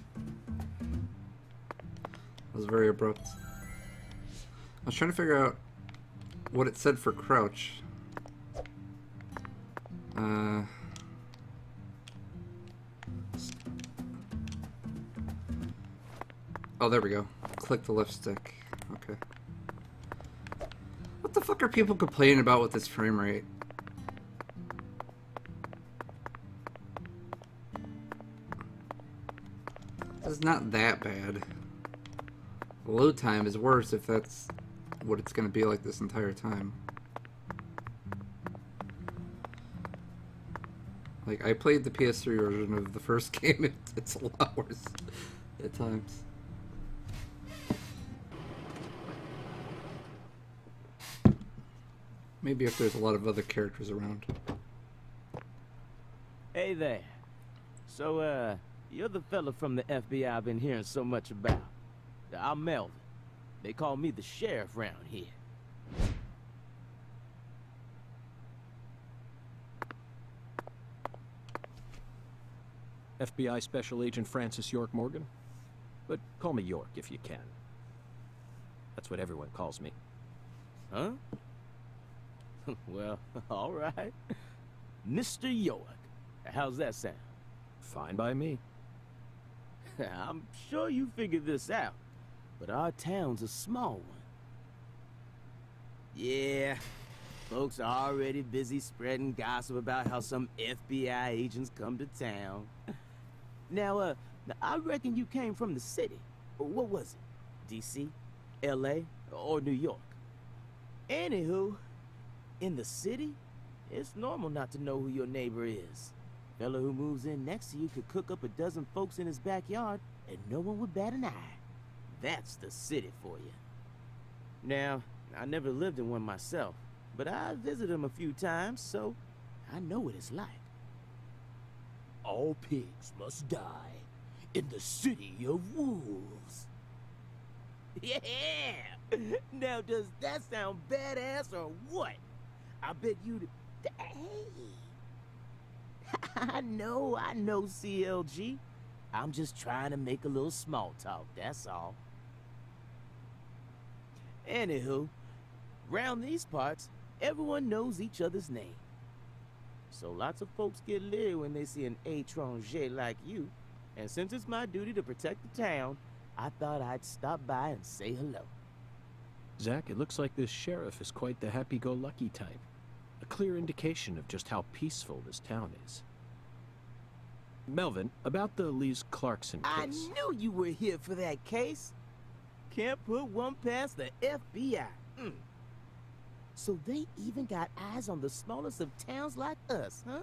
That was very abrupt. I was trying to figure out what it said for crouch. Oh, there we go. Click the left stick. Okay. What the fuck are people complaining about with this frame rate? It's not that bad. The load time is worse if that's what it's going to be like this entire time. Like, I played the PS3 version of the first game. It's a lot worse at times. Maybe if there's a lot of other characters around. Hey there. So, you're the fella from the FBI I've been hearing so much about. I'm Melvin. They call me the sheriff round here. FBI Special Agent Francis York Morgan? But call me York if you can. That's what everyone calls me. Huh? Well, all right. Mr. York. How's that sound? Fine by me. I'm sure you figured this out, but our town's a small one. Yeah, folks are already busy spreading gossip about how some FBI agents come to town. Now, Now, I reckon you came from the city. What was it? DC? LA? Or New York? Anywho, in the city, it's normal not to know who your neighbor is. Fella who moves in next to you could cook up a dozen folks in his backyard and no one would bat an eye. That's the city for you. Now, I never lived in one myself, but I visited them a few times, so I know what it's like. All pigs must die in the city of wolves. Yeah! Now, does that sound badass or what? I bet you'd... Hey! I know, CLG. I'm just trying to make a little small talk, that's all. Anywho, round these parts, everyone knows each other's name. So lots of folks get leery when they see an étranger like you. And since it's my duty to protect the town, I thought I'd stop by and say hello. Zach, it looks like this sheriff is quite the happy-go-lucky type. A clear indication of just how peaceful this town is. Melvin, about the Lise Clarkson case. I knew you were here for that case. Can't put one past the FBI. So they even got eyes on the smallest of towns like us, huh?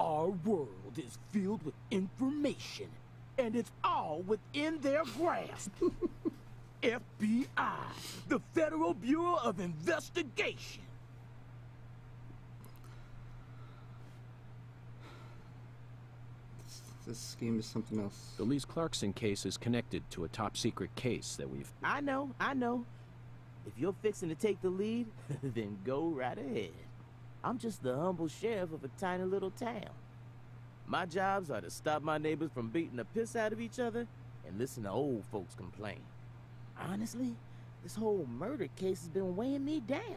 Our world is filled with information, and it's all within their grasp. FBI, the Federal Bureau of Investigation. This scheme is something else. The Lise Clarkson case is connected to a top-secret case that we've... I know. If you're fixing to take the lead, then go right ahead. I'm just the humble sheriff of a tiny little town. My jobs are to stop my neighbors from beating the piss out of each other and listen to old folks complain. Honestly, this whole murder case has been weighing me down.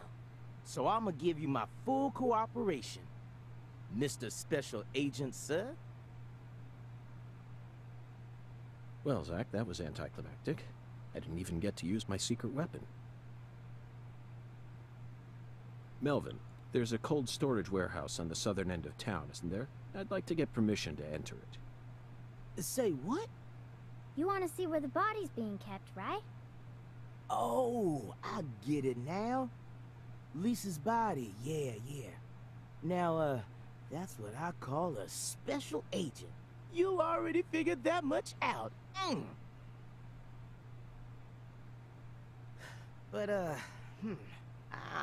So I'm gonna give you my full cooperation, Mr. Special Agent, sir. Well, Zach, that was anticlimactic. I didn't even get to use my secret weapon. Melvin, there's a cold storage warehouse on the southern end of town, isn't there? I'd like to get permission to enter it. Say what? You want to see where the body's being kept, right? Oh, I get it now. Lisa's body, yeah. Now, that's what I call a special agent. You already figured that much out. But,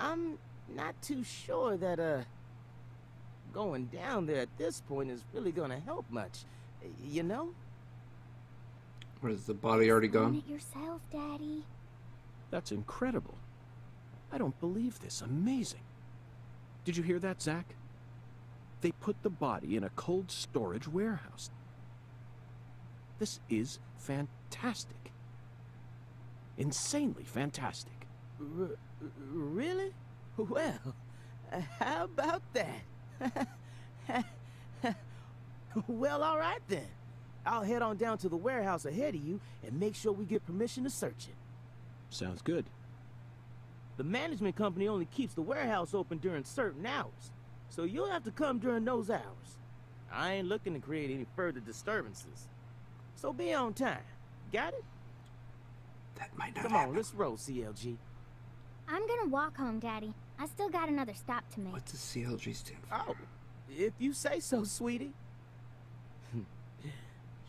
I'm not too sure that, going down there at this point is really gonna help much. You know? What, is the body already gone? It yourself, Daddy. That's incredible. I don't believe this. Amazing. Did you hear that, Zach? They put the body in a cold storage warehouse. This is fantastic. Insanely fantastic. Really? Well, how about that? Well, all right then. I'll head on down to the warehouse ahead of you and make sure we get permission to search it. Sounds good. The management company only keeps the warehouse open during certain hours, so you'll have to come during those hours. I ain't looking to create any further disturbances. So be on time. Got it? That might not Come happen. on, let's roll, CLG. I'm gonna walk home, Daddy. I still got another stop to make. What does CLG stand for? Oh, if you say so, sweetie.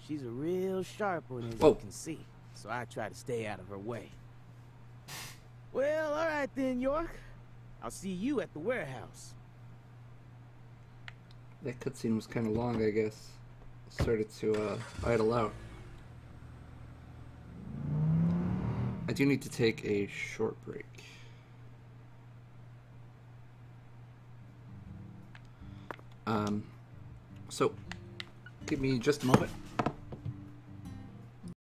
She's a real sharp one, as you can see, so I try to stay out of her way. Well, all right then, York. I'll see you at the warehouse. That cutscene was kind of long, I guess. Started to idle out. I do need to take a short break. So, give me just a moment.